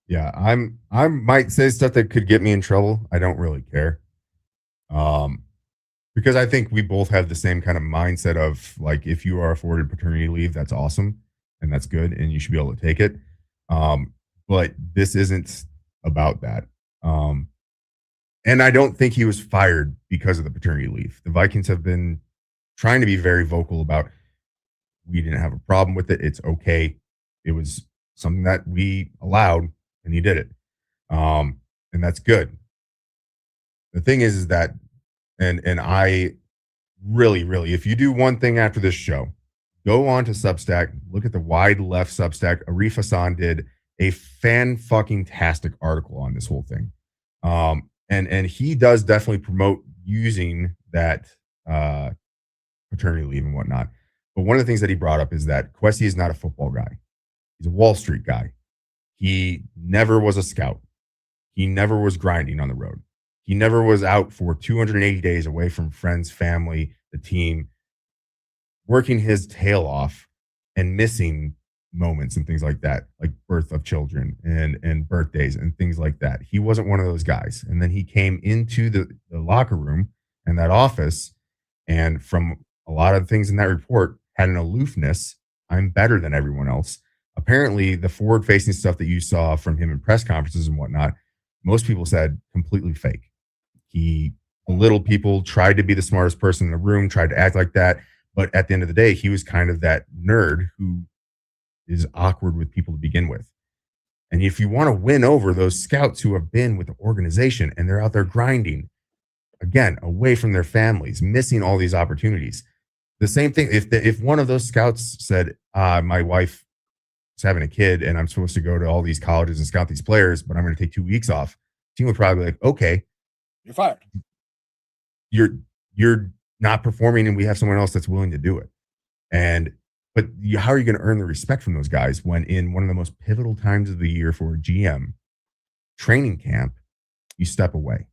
Yeah, I might say stuff that could get me in trouble. I don't really care. Because I think we both have the same kind of mindset of like, if you are afforded paternity leave, that's awesome and that's good, and you should be able to take it. But this isn't about that. And I don't think he was fired because of the paternity leave. The Vikings have been trying to be very vocal about, we didn't have a problem with it. It's okay. It was something that we allowed and he did it. And that's good. The thing is that, and I really, if you do one thing after this show, go on to Substack, look at the Wide Left Substack. Arif Hassan did a fan-fucking-tastic article on this whole thing. And he does definitely promote using that paternity leave and whatnot. But one of the things that he brought up is that Kwesi is not a football guy. He's a Wall Street guy. He never was a scout. He never was grinding on the road. He never was out for 280 days away from friends, family, the team, working his tail off and missing moments and things like that, like birth of children and birthdays and things like that. He wasn't one of those guys. And then he came into the locker room and that office, and from a lot of things in that report, had an aloofness. I'm better than everyone else. Apparently, the forward-facing stuff that you saw from him in press conferences and whatnot, most people said completely fake. He belittled people, tried to be the smartest person in the room, tried to act like that. But at the end of the day, he was kind of that nerd who is awkward with people to begin with. And if you want to win over those scouts who have been with the organization and they're out there grinding, again, away from their families, missing all these opportunities. The same thing, if one of those scouts said, my wife is having a kid and I'm supposed to go to all these colleges and scout these players, but I'm going to take 2 weeks off, team would probably be like, okay, you're fired. You're not performing and we have someone else that's willing to do it. But how are you going to earn the respect from those guys when in one of the most pivotal times of the year for a GM, training camp, you step away?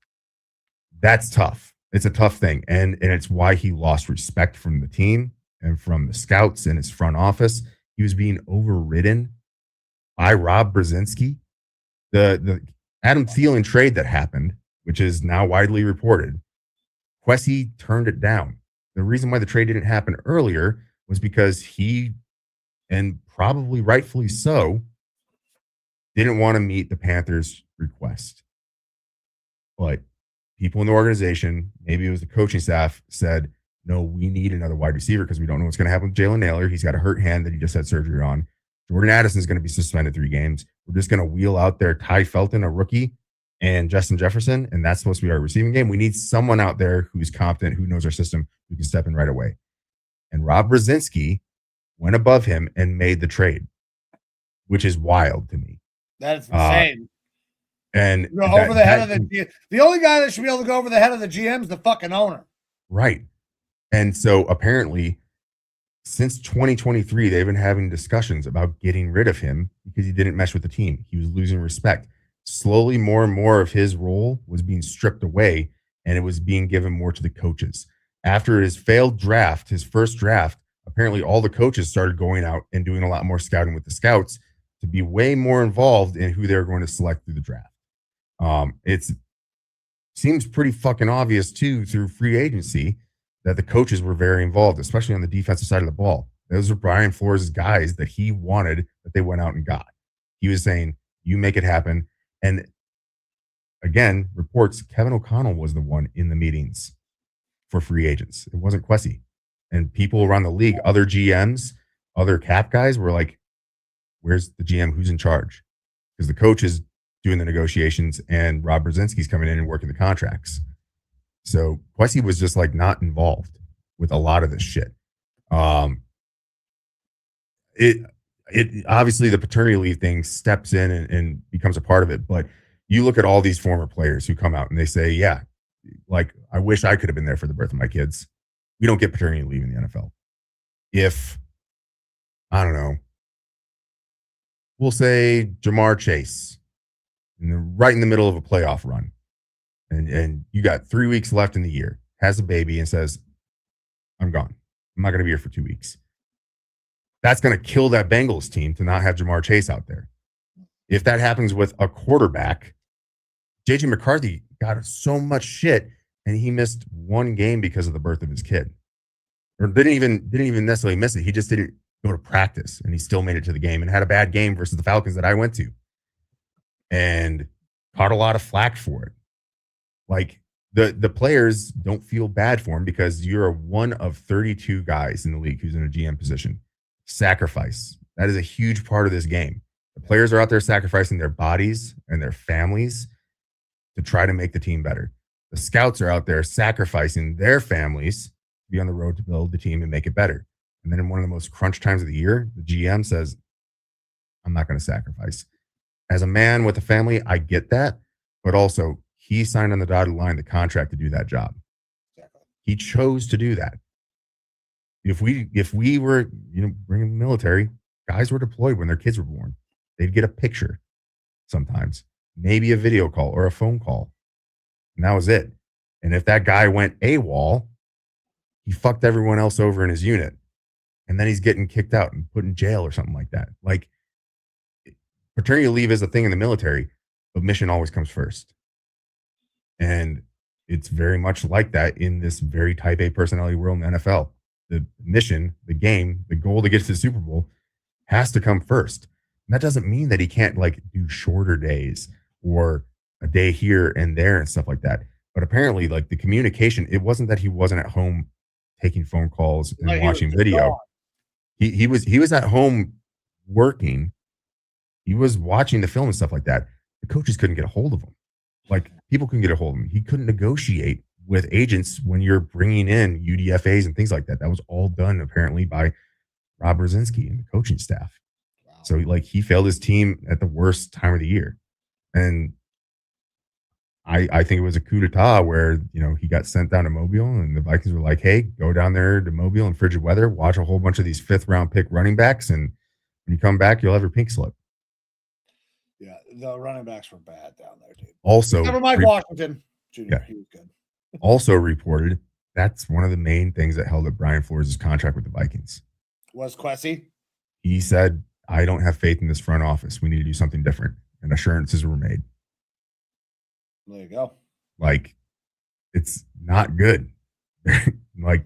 That's tough. It's a tough thing. And it's why he lost respect from the team and from the scouts and his front office. He was being overridden by Rob Brzezinski. The Adam Thielen trade that happened, which is now widely reported, Kwesi turned it down. The reason why the trade didn't happen earlier was because he, and probably rightfully so, didn't want to meet the Panthers' request. But people in the organization, maybe it was the coaching staff, said, no, we need another wide receiver because we don't know what's going to happen with Jalen Naylor. He's got a hurt hand that he just had surgery on. Jordan Addison is going to be suspended 3 games. We're just going to wheel out there Ty Felton, a rookie, and Justin Jefferson, and that's supposed to be our receiving game. We need someone out there who's competent, who knows our system, who can step in right away. And Rob Brzezinski went above him and made the trade, which is wild to me. That's insane. And over the head of the only guy that should be able to go over the head of the GM is the fucking owner. Right. And so apparently, since 2023, they've been having discussions about getting rid of him because he didn't mesh with the team. He was losing respect. Slowly, more and more of his role was being stripped away, and it was being given more to the coaches. After his failed draft, his first draft, apparently all the coaches started going out and doing a lot more scouting with the scouts to be way more involved in who they're going to select through the draft. It seems pretty fucking obvious, too, through free agency that the coaches were very involved, especially on the defensive side of the ball. Those were Brian Flores' guys that he wanted that they went out and got. He was saying, you make it happen. And again, reports Kevin O'Connell was the one in the meetings for free agents. It wasn't Kwesi. And people around the league, other GMs, other cap guys were like, where's the GM? Who's in charge? Because the coach is doing the negotiations and Rob Brzezinski's coming in and working the contracts. So Kwesi was just like not involved with a lot of this shit. It obviously the paternity leave thing steps in and becomes a part of it. But you look at all these former players who come out and they say, yeah, like, I wish I could have been there for the birth of my kids. We don't get paternity leave in the NFL. If, I don't know, we'll say Jamar Chase, right in the middle of a playoff run, and you got 3 weeks left in the year, has a baby and says, I'm gone. I'm not going to be here for 2 weeks. That's going to kill that Bengals team to not have Jamar Chase out there. If that happens with a quarterback, JJ McCarthy got so much shit and he missed 1 game because of the birth of his kid. Or didn't even necessarily miss it. He just didn't go to practice and he still made it to the game and had a bad game versus the Falcons that I went to. And caught a lot of flack for it. Like, the players don't feel bad for him because you're one of 32 guys in the league who's in a GM position. Sacrifice. That is a huge part of this game. The players are out there sacrificing their bodies and their families to try to make the team better. The scouts are out there sacrificing their families to be on the road to build the team and make it better. And then in one of the most crunch times of the year, the GM says, I'm not going to sacrifice. As a man with a family, I get that. But also, he signed on the dotted line the contract to do that job. He chose to do that. If we were, bringing the military, guys were deployed when their kids were born. They'd get a picture sometimes, maybe a video call or a phone call. And that was it. And if that guy went AWOL, he fucked everyone else over in his unit. And then he's getting kicked out and put in jail or something like that. Like, paternity leave is a thing in the military, but mission always comes first. And it's very much like that in this very type A personality world in the NFL. The mission, the game, the goal to get to the Super Bowl has to come first. And that doesn't mean that he can't do shorter days or a day here and there and stuff like that. But apparently, the communication, it wasn't that he wasn't at home taking phone calls and watching video. He was at home working. He was watching the film and stuff like that. The coaches couldn't get a hold of him. Like, people couldn't get a hold of him. He couldn't negotiate with agents when you're bringing in UDFAs and things like that. That was all done apparently by Rob Brzezinski and the coaching staff. Wow. So like he failed his team at the worst time of the year. And I think it was a coup d'etat where, he got sent down to Mobile and the Vikings were like, hey, go down there to Mobile in frigid weather, watch a whole bunch of these 5th round pick running backs. And when you come back, you'll have your pink slip. Yeah. The running backs were bad down there, dude. Also, never mind Washington Jr. Yeah. He was good. Also reported that's one of the main things that held up Brian Flores' contract with the Vikings. Was Kwesi? He said, I don't have faith in this front office. We need to do something different. And assurances were made. There you go. Like, it's not good. Like,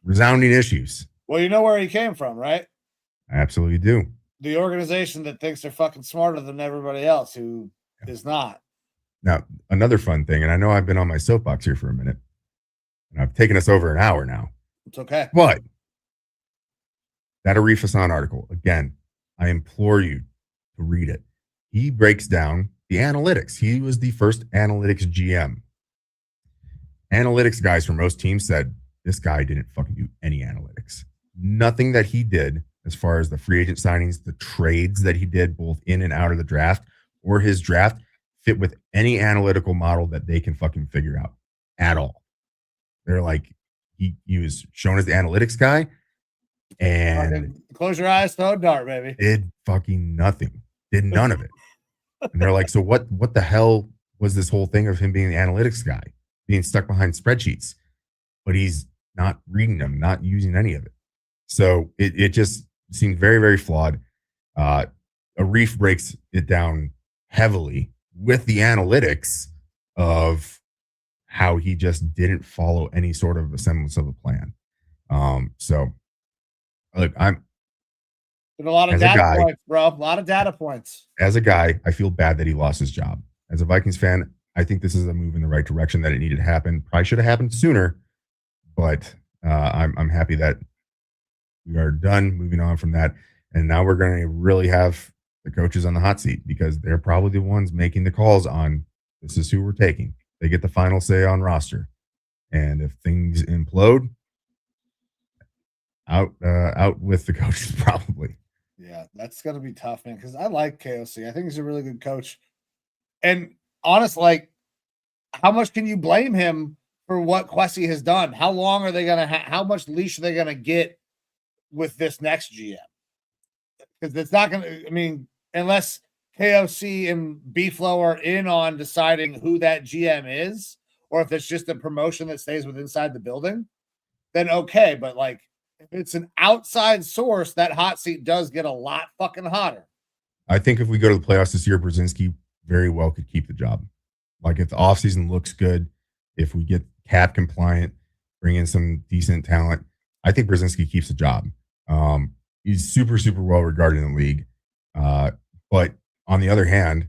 resounding issues. Well, you know where he came from, right? I absolutely do. The organization that thinks they're fucking smarter than everybody else who is not. Now, another fun thing, and I know I've been on my soapbox here for a minute, and I've taken us over an hour now. It's okay. But that Arif Hassan article, again, I implore you to read it. He breaks down the analytics. He was the first analytics GM. Analytics guys from most teams said, this guy didn't fucking do any analytics. Nothing that he did as far as the free agent signings, the trades that he did both in and out of the draft or his draft fit with any analytical model that they can fucking figure out at all. They're like, he was shown as the analytics guy and close your eyes, throw a dart, baby. Did fucking nothing. Did none of it. And they're like, so what the hell was this whole thing of him being the analytics guy, being stuck behind spreadsheets? But he's not reading them, not using any of it. So it just seemed very, very flawed. Arif breaks it down heavily with the analytics of how he just didn't follow any sort of a semblance of a plan. So look, I'm a lot of data points, bro. A lot of data points. As a guy, I feel bad that he lost his job. As a Vikings fan, I think this is a move in the right direction, that it needed to happen. Probably should have happened sooner, but I'm happy that we are done moving on from that. And now we're going to really have the coaches on the hot seat because they're probably the ones making the calls on this is who we're taking. They get the final say on roster. And if things implode, out with the coaches probably. Yeah, that's going to be tough, man, because I like KOC. I think he's a really good coach. And honestly, like, how much can you blame him for what Kwesi has done? How long are they going to how much leash are they going to get with this next GM? Because it's not going to, I mean, unless KOC and B-Flow are in on deciding who that GM is, or if it's just a promotion that stays with inside the building, then okay. But like, if it's an outside source, that hot seat does get a lot fucking hotter. I think if we go to the playoffs this year, Brzezinski very well could keep the job. Like, if the offseason looks good, if we get cap compliant, bring in some decent talent, I think Brzezinski keeps the job. He's super, super well regarded in the league. But on the other hand,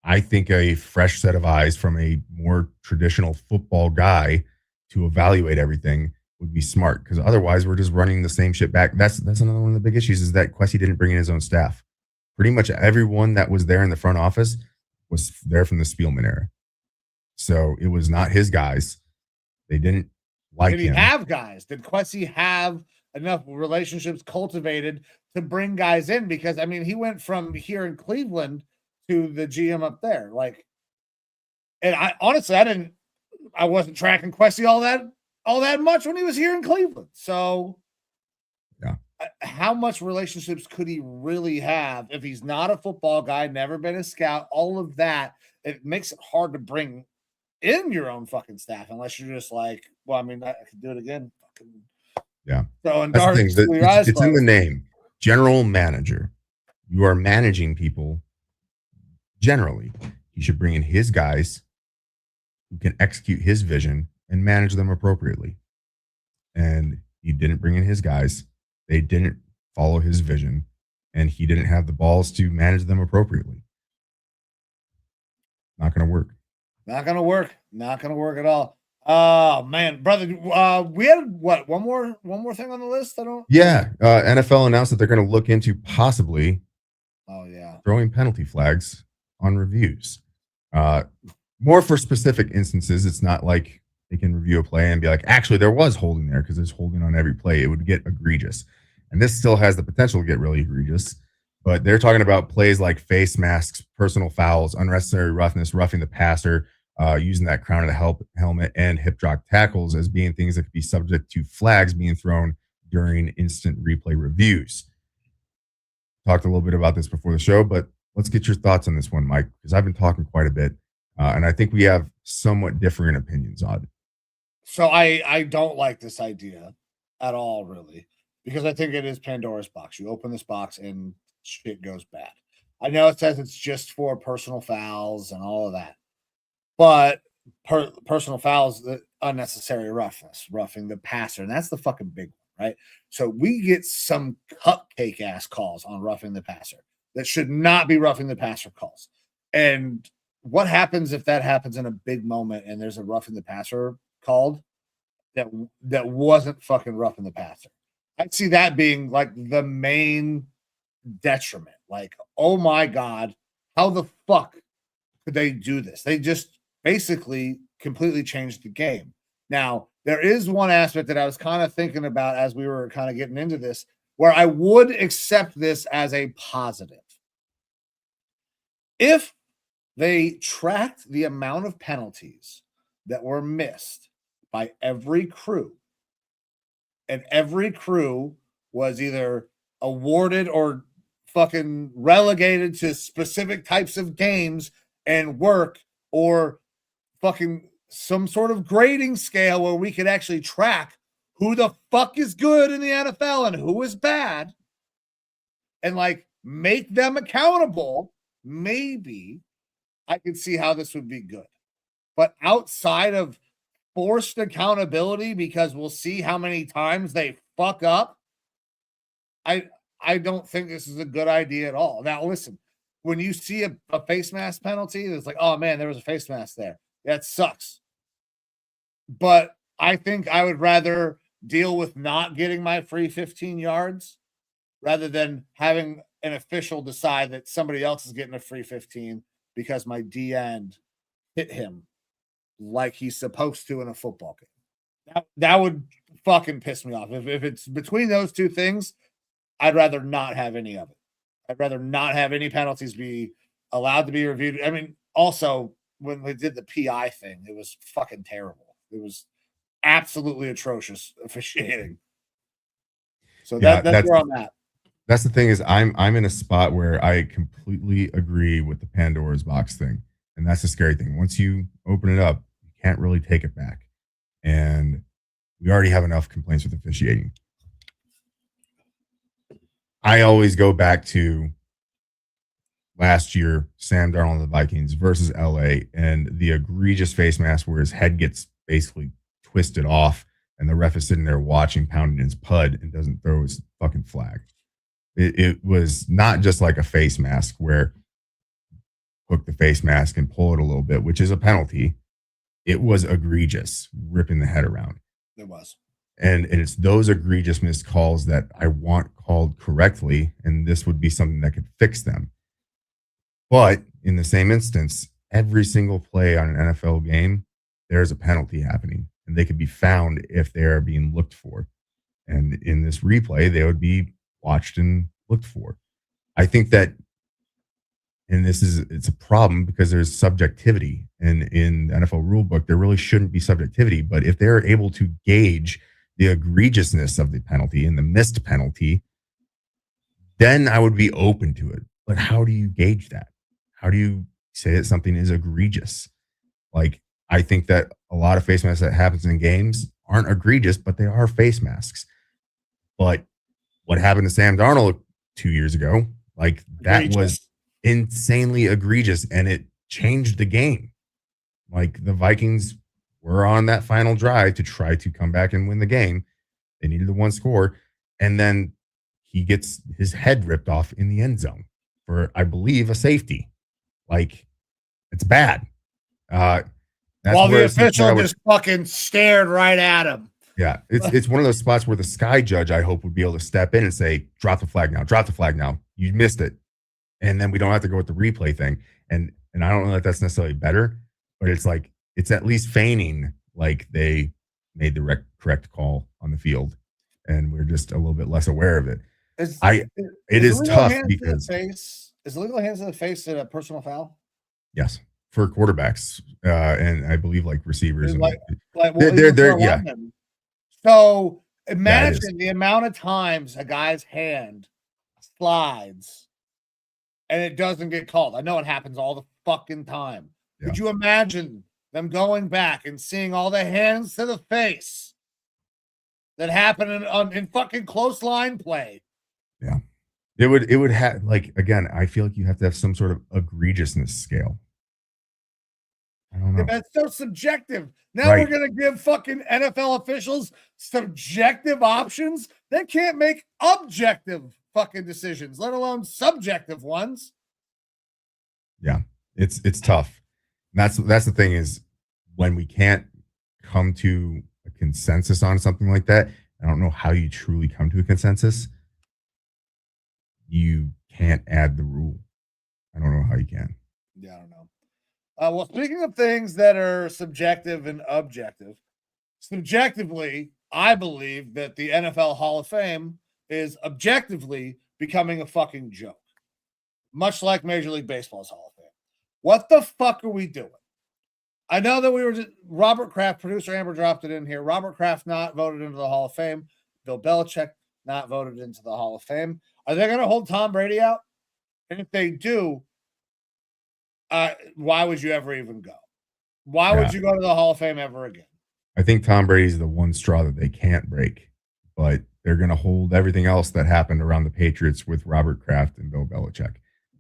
I think a fresh set of eyes from a more traditional football guy to evaluate everything would be smart, because otherwise we're just running the same shit back. That's another one of the big issues, is that Kwesi didn't bring in his own staff. Pretty much everyone that was there in the front office was there from the Spielman era. So it was not his guys. They didn't like him. Did he have guys? Did Kwesi have enough relationships cultivated to bring guys in? Because, I mean, he went from here in Cleveland to the GM up there. Like, and I honestly, I wasn't tracking Kwesi all that much when he was here in Cleveland. So yeah, how much relationships could he really have if he's not a football guy, never been a scout, all of that? It makes it hard to bring in your own fucking staff unless you're just like, well, I mean, I could do it again. Yeah. So, and that's the thing. It's in the name, general manager. You are managing people. Generally, he should bring in his guys who can execute his vision and manage them appropriately. And he didn't bring in his guys. They didn't follow his vision, and he didn't have the balls to manage them appropriately. Not going to work. Not going to work. Not going to work at all. Oh man, brother, we had what one more thing on the list. I don't. Yeah, NFL announced that they're going to look into possibly Oh yeah, throwing penalty flags on reviews. Uh, More for specific instances. It's not like they can review a play and be like, actually, there was holding there because there's holding on every play. It would get egregious. And this still has the potential to get really egregious. But they're talking about plays like face masks, personal fouls, unnecessary roughness, roughing the passer, using that crown of the helmet, and hip drop tackles as being things that could be subject to flags being thrown during instant replay reviews. Talked a little bit about this before the show, but let's get your thoughts on this one, Mike, because I've been talking quite a bit. And I think we have somewhat differing opinions on it. so I don't like this idea at all, really, because I think it is Pandora's box. You open this box and shit goes bad. I know it says it's just for personal fouls and all of that, but personal fouls, the unnecessary roughness, roughing the passer, and that's the fucking big one, right? So we get some cupcake ass calls on roughing the passer that should not be roughing the passer calls. And what happens if that happens in a big moment and there's a roughing the passer called that wasn't fucking roughing the passer? I'd see that being like the main detriment. Like, oh my God, how the fuck could they do this? They just basically completely changed the game. Now, there is one aspect that I was kind of thinking about as we were kind of getting into this, where I would accept this as a positive. If they tracked the amount of penalties that were missed by every crew, and every crew was either awarded or fucking relegated to specific types of games and work, or fucking some sort of grading scale where we could actually track who the fuck is good in the NFL and who is bad, and like make them accountable, maybe I could see how this would be good. But outside of forced accountability, because we'll see how many times they fuck up, I don't think this is a good idea at all. Now, listen, when you see a face mask penalty, it's like, oh man, there was a face mask there. That sucks. But I think I would rather deal with not getting my free 15 yards rather than having an official decide that somebody else is getting a free 15 because my D end hit him like he's supposed to in a football game. That would fucking piss me off. If it's between those two things, I'd rather not have any of it. I'd rather not have any penalties be allowed to be reviewed. I mean, also, when we did the PI thing, it was fucking terrible. It was absolutely atrocious officiating. So that's where I'm at. That's the thing is I'm in a spot where I completely agree with the Pandora's box thing. And that's the scary thing. Once you open it up, you can't really take it back. And we already have enough complaints with officiating. I always go back to last year, Sam Darnold and the Vikings versus LA, and the egregious face mask where his head gets basically twisted off and the ref is sitting there watching, pounding his pud, and doesn't throw his fucking flag. It was not just like a face mask where hook the face mask and pull it a little bit, which is a penalty. It was egregious, ripping the head around. It was. And it's those egregious missed calls that I want called correctly, and this would be something that could fix them. But in the same instance, every single play on an NFL game, there's a penalty happening, and they could be found if they are being looked for. And in this replay, they would be watched and looked for. I think that, and it's a problem because there's subjectivity, and in the NFL rulebook, there really shouldn't be subjectivity. But if they're able to gauge the egregiousness of the penalty and the missed penalty, then I would be open to it. But how do you gauge that? How do you say that something is egregious? Like, I think that a lot of face masks that happens in games aren't egregious, but they are face masks. But what happened to Sam Darnold 2 years ago, like that was insanely egregious, and it changed the game. Like, the Vikings were on that final drive to try to come back and win the game. They needed the one score, and then he gets his head ripped off in the end zone for, I believe, a safety. Like, it's bad. That's While where the it's something official I would, just fucking stared right at him. yeah, it's one of those spots where the sky judge, I hope, would be able to step in and say, drop the flag now, drop the flag now. You missed it. And then we don't have to go with the replay thing. And I don't know that that's necessarily better, but it's like it's at least feigning like they made the correct call on the field, and we're just a little bit less aware of it. It is tough because is illegal hands to the face a personal foul? Yes, for quarterbacks, and I believe like receivers and they're yeah. So imagine the amount of times a guy's hand slides and it doesn't get called. I know it happens all the fucking time. Yeah. Could you imagine them going back and seeing all the hands to the face that happen in fucking close line play? Yeah. It would have, like, again, I feel like you have to have some sort of egregiousness scale. I don't know. That's so subjective. Now we're going to give fucking NFL officials subjective options. They can't make objective fucking decisions, let alone subjective ones. Yeah, it's tough. That's the thing is when we can't come to a consensus on something like that. I don't know how you truly come to a consensus. You can't add the rule. I don't know how you can. Yeah, I don't know. Well, speaking of things that are subjective and objective, subjectively, I believe that the NFL Hall of Fame is objectively becoming a fucking joke, much like Major League Baseball's Hall of Fame. What the fuck are we doing? I know that Robert Kraft, producer Amber dropped it in here. Robert Kraft not voted into the Hall of Fame. Bill Belichick not voted into the Hall of Fame. Are they going to hold Tom Brady out? And if they do, why would you ever even go? Why would you go to the Hall of Fame ever again? I think Tom Brady's the one straw that they can't break, but they're going to hold everything else that happened around the Patriots with Robert Kraft and Bill Belichick.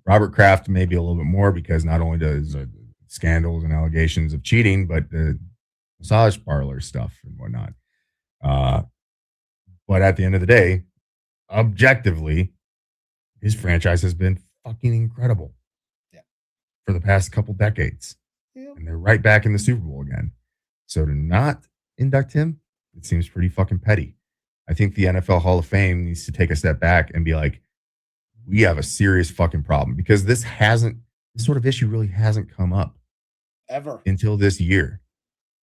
Robert Kraft maybe a little bit more because not only does scandals and allegations of cheating, but the massage parlor stuff and whatnot. But at the end of the day, objectively, his franchise has been fucking incredible for the past couple decades. Yeah. And they're right back in the Super Bowl again. So to not induct him, it seems pretty fucking petty. I think the NFL Hall of Fame needs to take a step back and be like, we have a serious fucking problem because this sort of issue really hasn't come up ever until this year.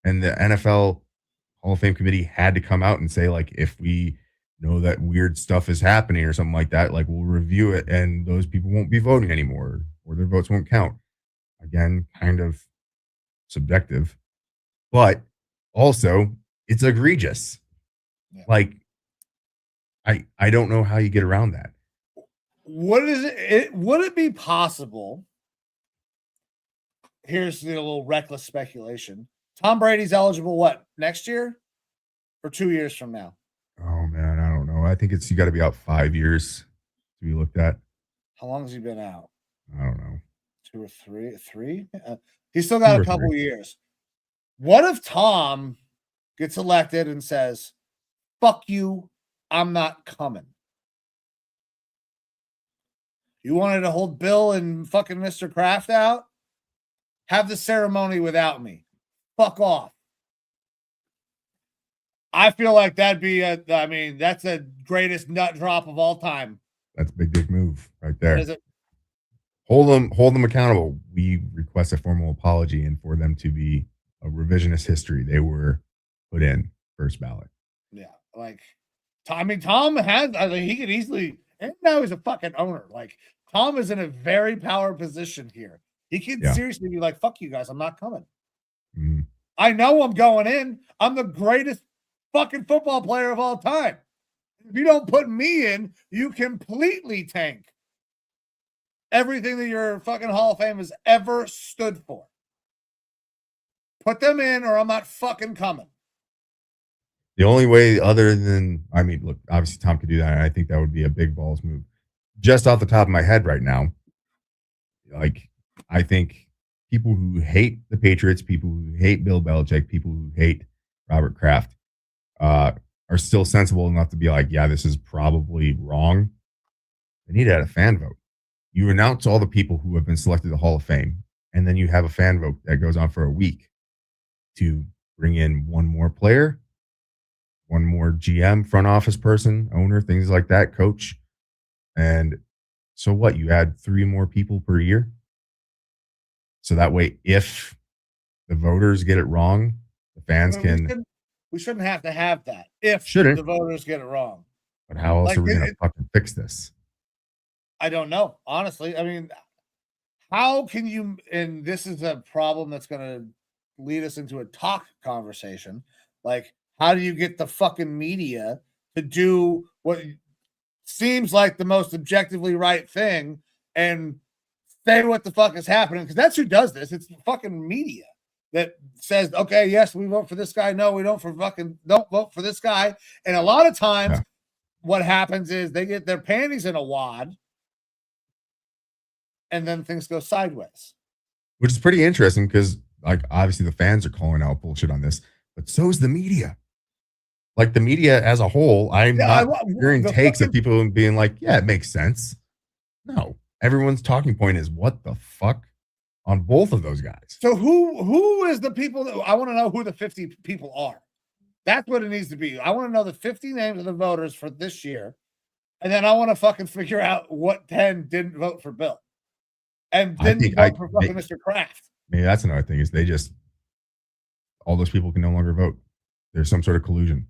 And the NFL Hall of Fame committee had to come out and say, like, if we know that weird stuff is happening or something like that, like, we'll review it and those people won't be voting anymore or their votes won't count. Again, kind of subjective, but also it's egregious. Yeah. Like, I don't know how you get around that. Would it be possible? Here's the little reckless speculation. Tom Brady's eligible next year or 2 years from now? Oh man, I don't know. I think you got to be out 5 years to be looked at. How long has he been out? I don't know. 2 or 3? 3? He's still got a couple years. What if Tom gets elected and says, "Fuck you, I'm not coming"? You wanted to hold Bill and fucking Mr. Kraft out? Have the ceremony without me. Fuck off. I feel like that'd be that's the greatest nut drop of all time. That's a big dick move right there. Is it? Hold them accountable. We request a formal apology and for them to be a revisionist history. They were put in first ballot. Yeah, like Tom has. He could easily. And now he's a fucking owner. Like, Tom is in a very power position here. He can seriously be like, "Fuck you guys, I'm not coming." Mm-hmm. I know I'm going in. I'm the greatest fucking football player of all time. If you don't put me in, you completely tank everything that your fucking Hall of Fame has ever stood for. Put them in or I'm not fucking coming. The only way other than, look, obviously Tom could do that. And I think that would be a big balls move. Just off the top of my head right now, like, I think people who hate the Patriots, people who hate Bill Belichick, people who hate Robert Kraft are still sensible enough to be like, yeah, this is probably wrong. They need to add a fan vote. You announce all the people who have been selected to the Hall of Fame, and then you have a fan vote that goes on for a week. to bring in one more player, one more GM, front office person, owner, things like that, coach. And so what? You add 3 more people per year. So that way, if the voters get it wrong, the fans we shouldn't have to have that if shouldn't the voters get it wrong. But how else are we going to fucking fix this? I don't know. Honestly, I mean, how can you, and this is a problem that's going to lead us into a talk conversation. Like, how do you get the fucking media to do what seems like the most objectively right thing and say what the fuck is happening? Because that's who does this. It's the fucking media that says, okay, yes, we vote for this guy. No, we don't vote for this guy. And a lot of times what happens is they get their panties in a wad and then things go sideways. Which is pretty interesting because, like, obviously the fans are calling out bullshit on this, but so is the media. Like, the media as a whole, I'm not hearing takes of people being like, yeah, it makes sense. No. Everyone's talking point is, what the fuck on both of those guys? So who is the people that I want to know who the 50 people are? That's what it needs to be. I want to know the 50 names of the voters for this year. And then I want to fucking figure out what 10 didn't vote for Bill and didn't vote for fucking Mr. Kraft. Maybe that's another thing is all those people can no longer vote. There's some sort of collusion.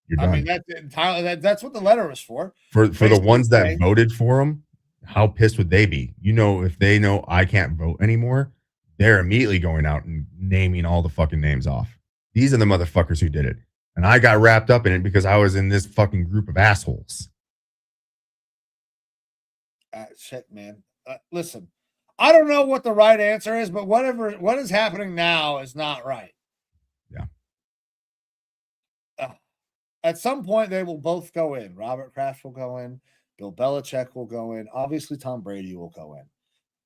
You're done. I mean, that's entirely that's what the letter was for. For the ones that voted for him, how pissed would they be? You know, if they know I can't vote anymore, they're immediately going out and naming all the fucking names off. These are the motherfuckers who did it. And I got wrapped up in it because I was in this fucking group of assholes. Shit, man. Listen, I don't know what the right answer is, but what is happening now is not right. Yeah. At some point, they will both go in. Robert Kraft will go in. Bill Belichick will go in. Obviously, Tom Brady will go in.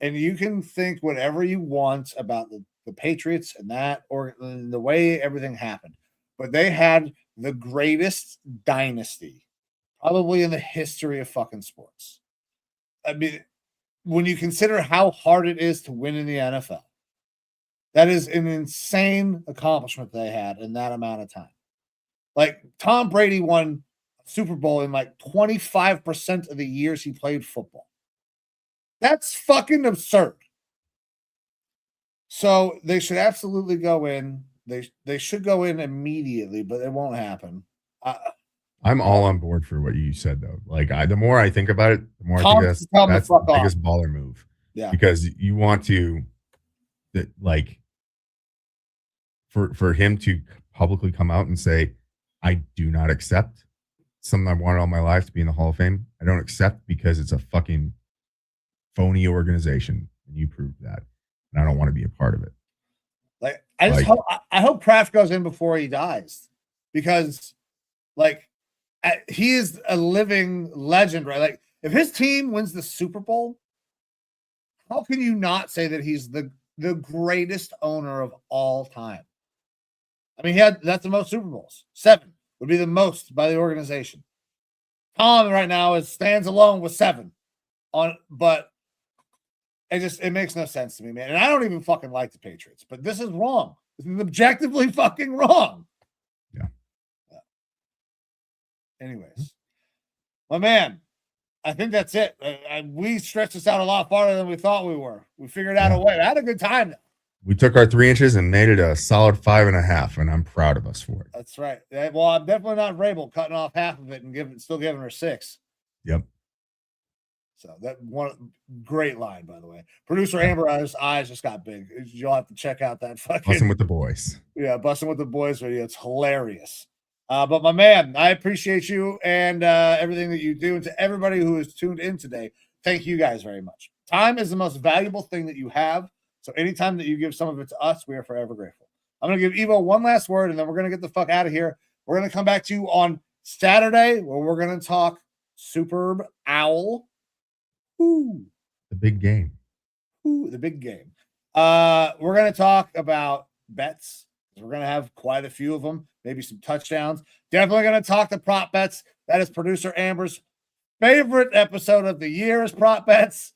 And you can think whatever you want about the Patriots and that, or the way everything happened. But they had the greatest dynasty probably in the history of fucking sports. I mean, when you consider how hard it is to win in the NFL, that is an insane accomplishment they had in that amount of time. Like, Tom Brady won a Super Bowl in like 25% of the years he played football. That's fucking absurd. So they should absolutely go in. They should go in immediately, but it won't happen. I'm all on board for what you said, though. Like, the more I think about it, the more I think that's the biggest baller move. Yeah, because you want to, like, for him to publicly come out and say, I do not accept something I've wanted all my life to be in the Hall of Fame. I don't accept because it's a fucking phony organization, and you proved that, and I don't want to be a part of it. Like, I hope Kraft goes in before he dies, because, like, he is a living legend, right? Like, if his team wins the Super Bowl, how can you not say that he's the greatest owner of all time? I mean, that's the most Super Bowls. 7 would be the most by the organization. Tom right now stands alone with 7 but it makes no sense to me, man. And I don't even fucking like the Patriots, but this is wrong. This is objectively fucking wrong. Yeah. Anyways, my man, I think that's it. We stretched this out a lot farther than we thought we were. We figured out a way. I had a good time though. We took our 3 inches and made it a solid 5.5, and I'm proud of us for it. That's right. Well, I'm definitely not Rabel cutting off half of it and still giving her 6. Yep. So that one great line, by the way. Producer Amber's eyes just got big. You'll have to check out that fucking Busting with the Boys. Yeah, Busting with the Boys video. It's hilarious. But my man, I appreciate you and everything that you do. And to everybody who has tuned in today, thank you guys very much. Time is the most valuable thing that you have. So anytime that you give some of it to us, we are forever grateful. I'm going to give Evo one last word, and then we're going to get the fuck out of here. We're going to come back to you on Saturday, where we're going to talk Superb Owl. Ooh. The big game. Ooh, the big game. We're going to talk about bets. We're going to have quite a few of them, maybe some touchdowns. Definitely going to talk the prop bets. That is producer Amber's favorite episode of the year is prop bets.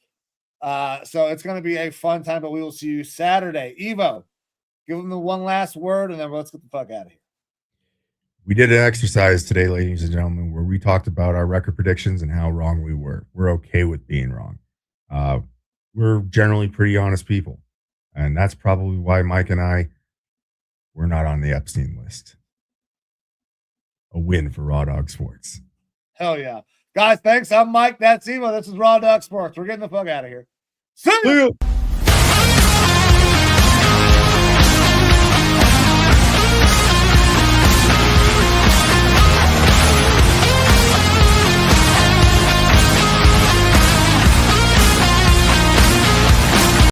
So it's going to be a fun time, but we will see you Saturday. Evo, Give them the one last word, and then let's get the fuck out of here. We did an exercise today, ladies and gentlemen, where we talked about our record predictions and how wrong we were. We're okay with being wrong. We're generally pretty honest people. And that's probably why Mike and I, we're not on the Epstein list. A win for Raw Dog Sports. Hell yeah. Guys, thanks. I'm Mike. That's Emo. This is Raw Dog Sports. We're getting the fuck out of here. See ya.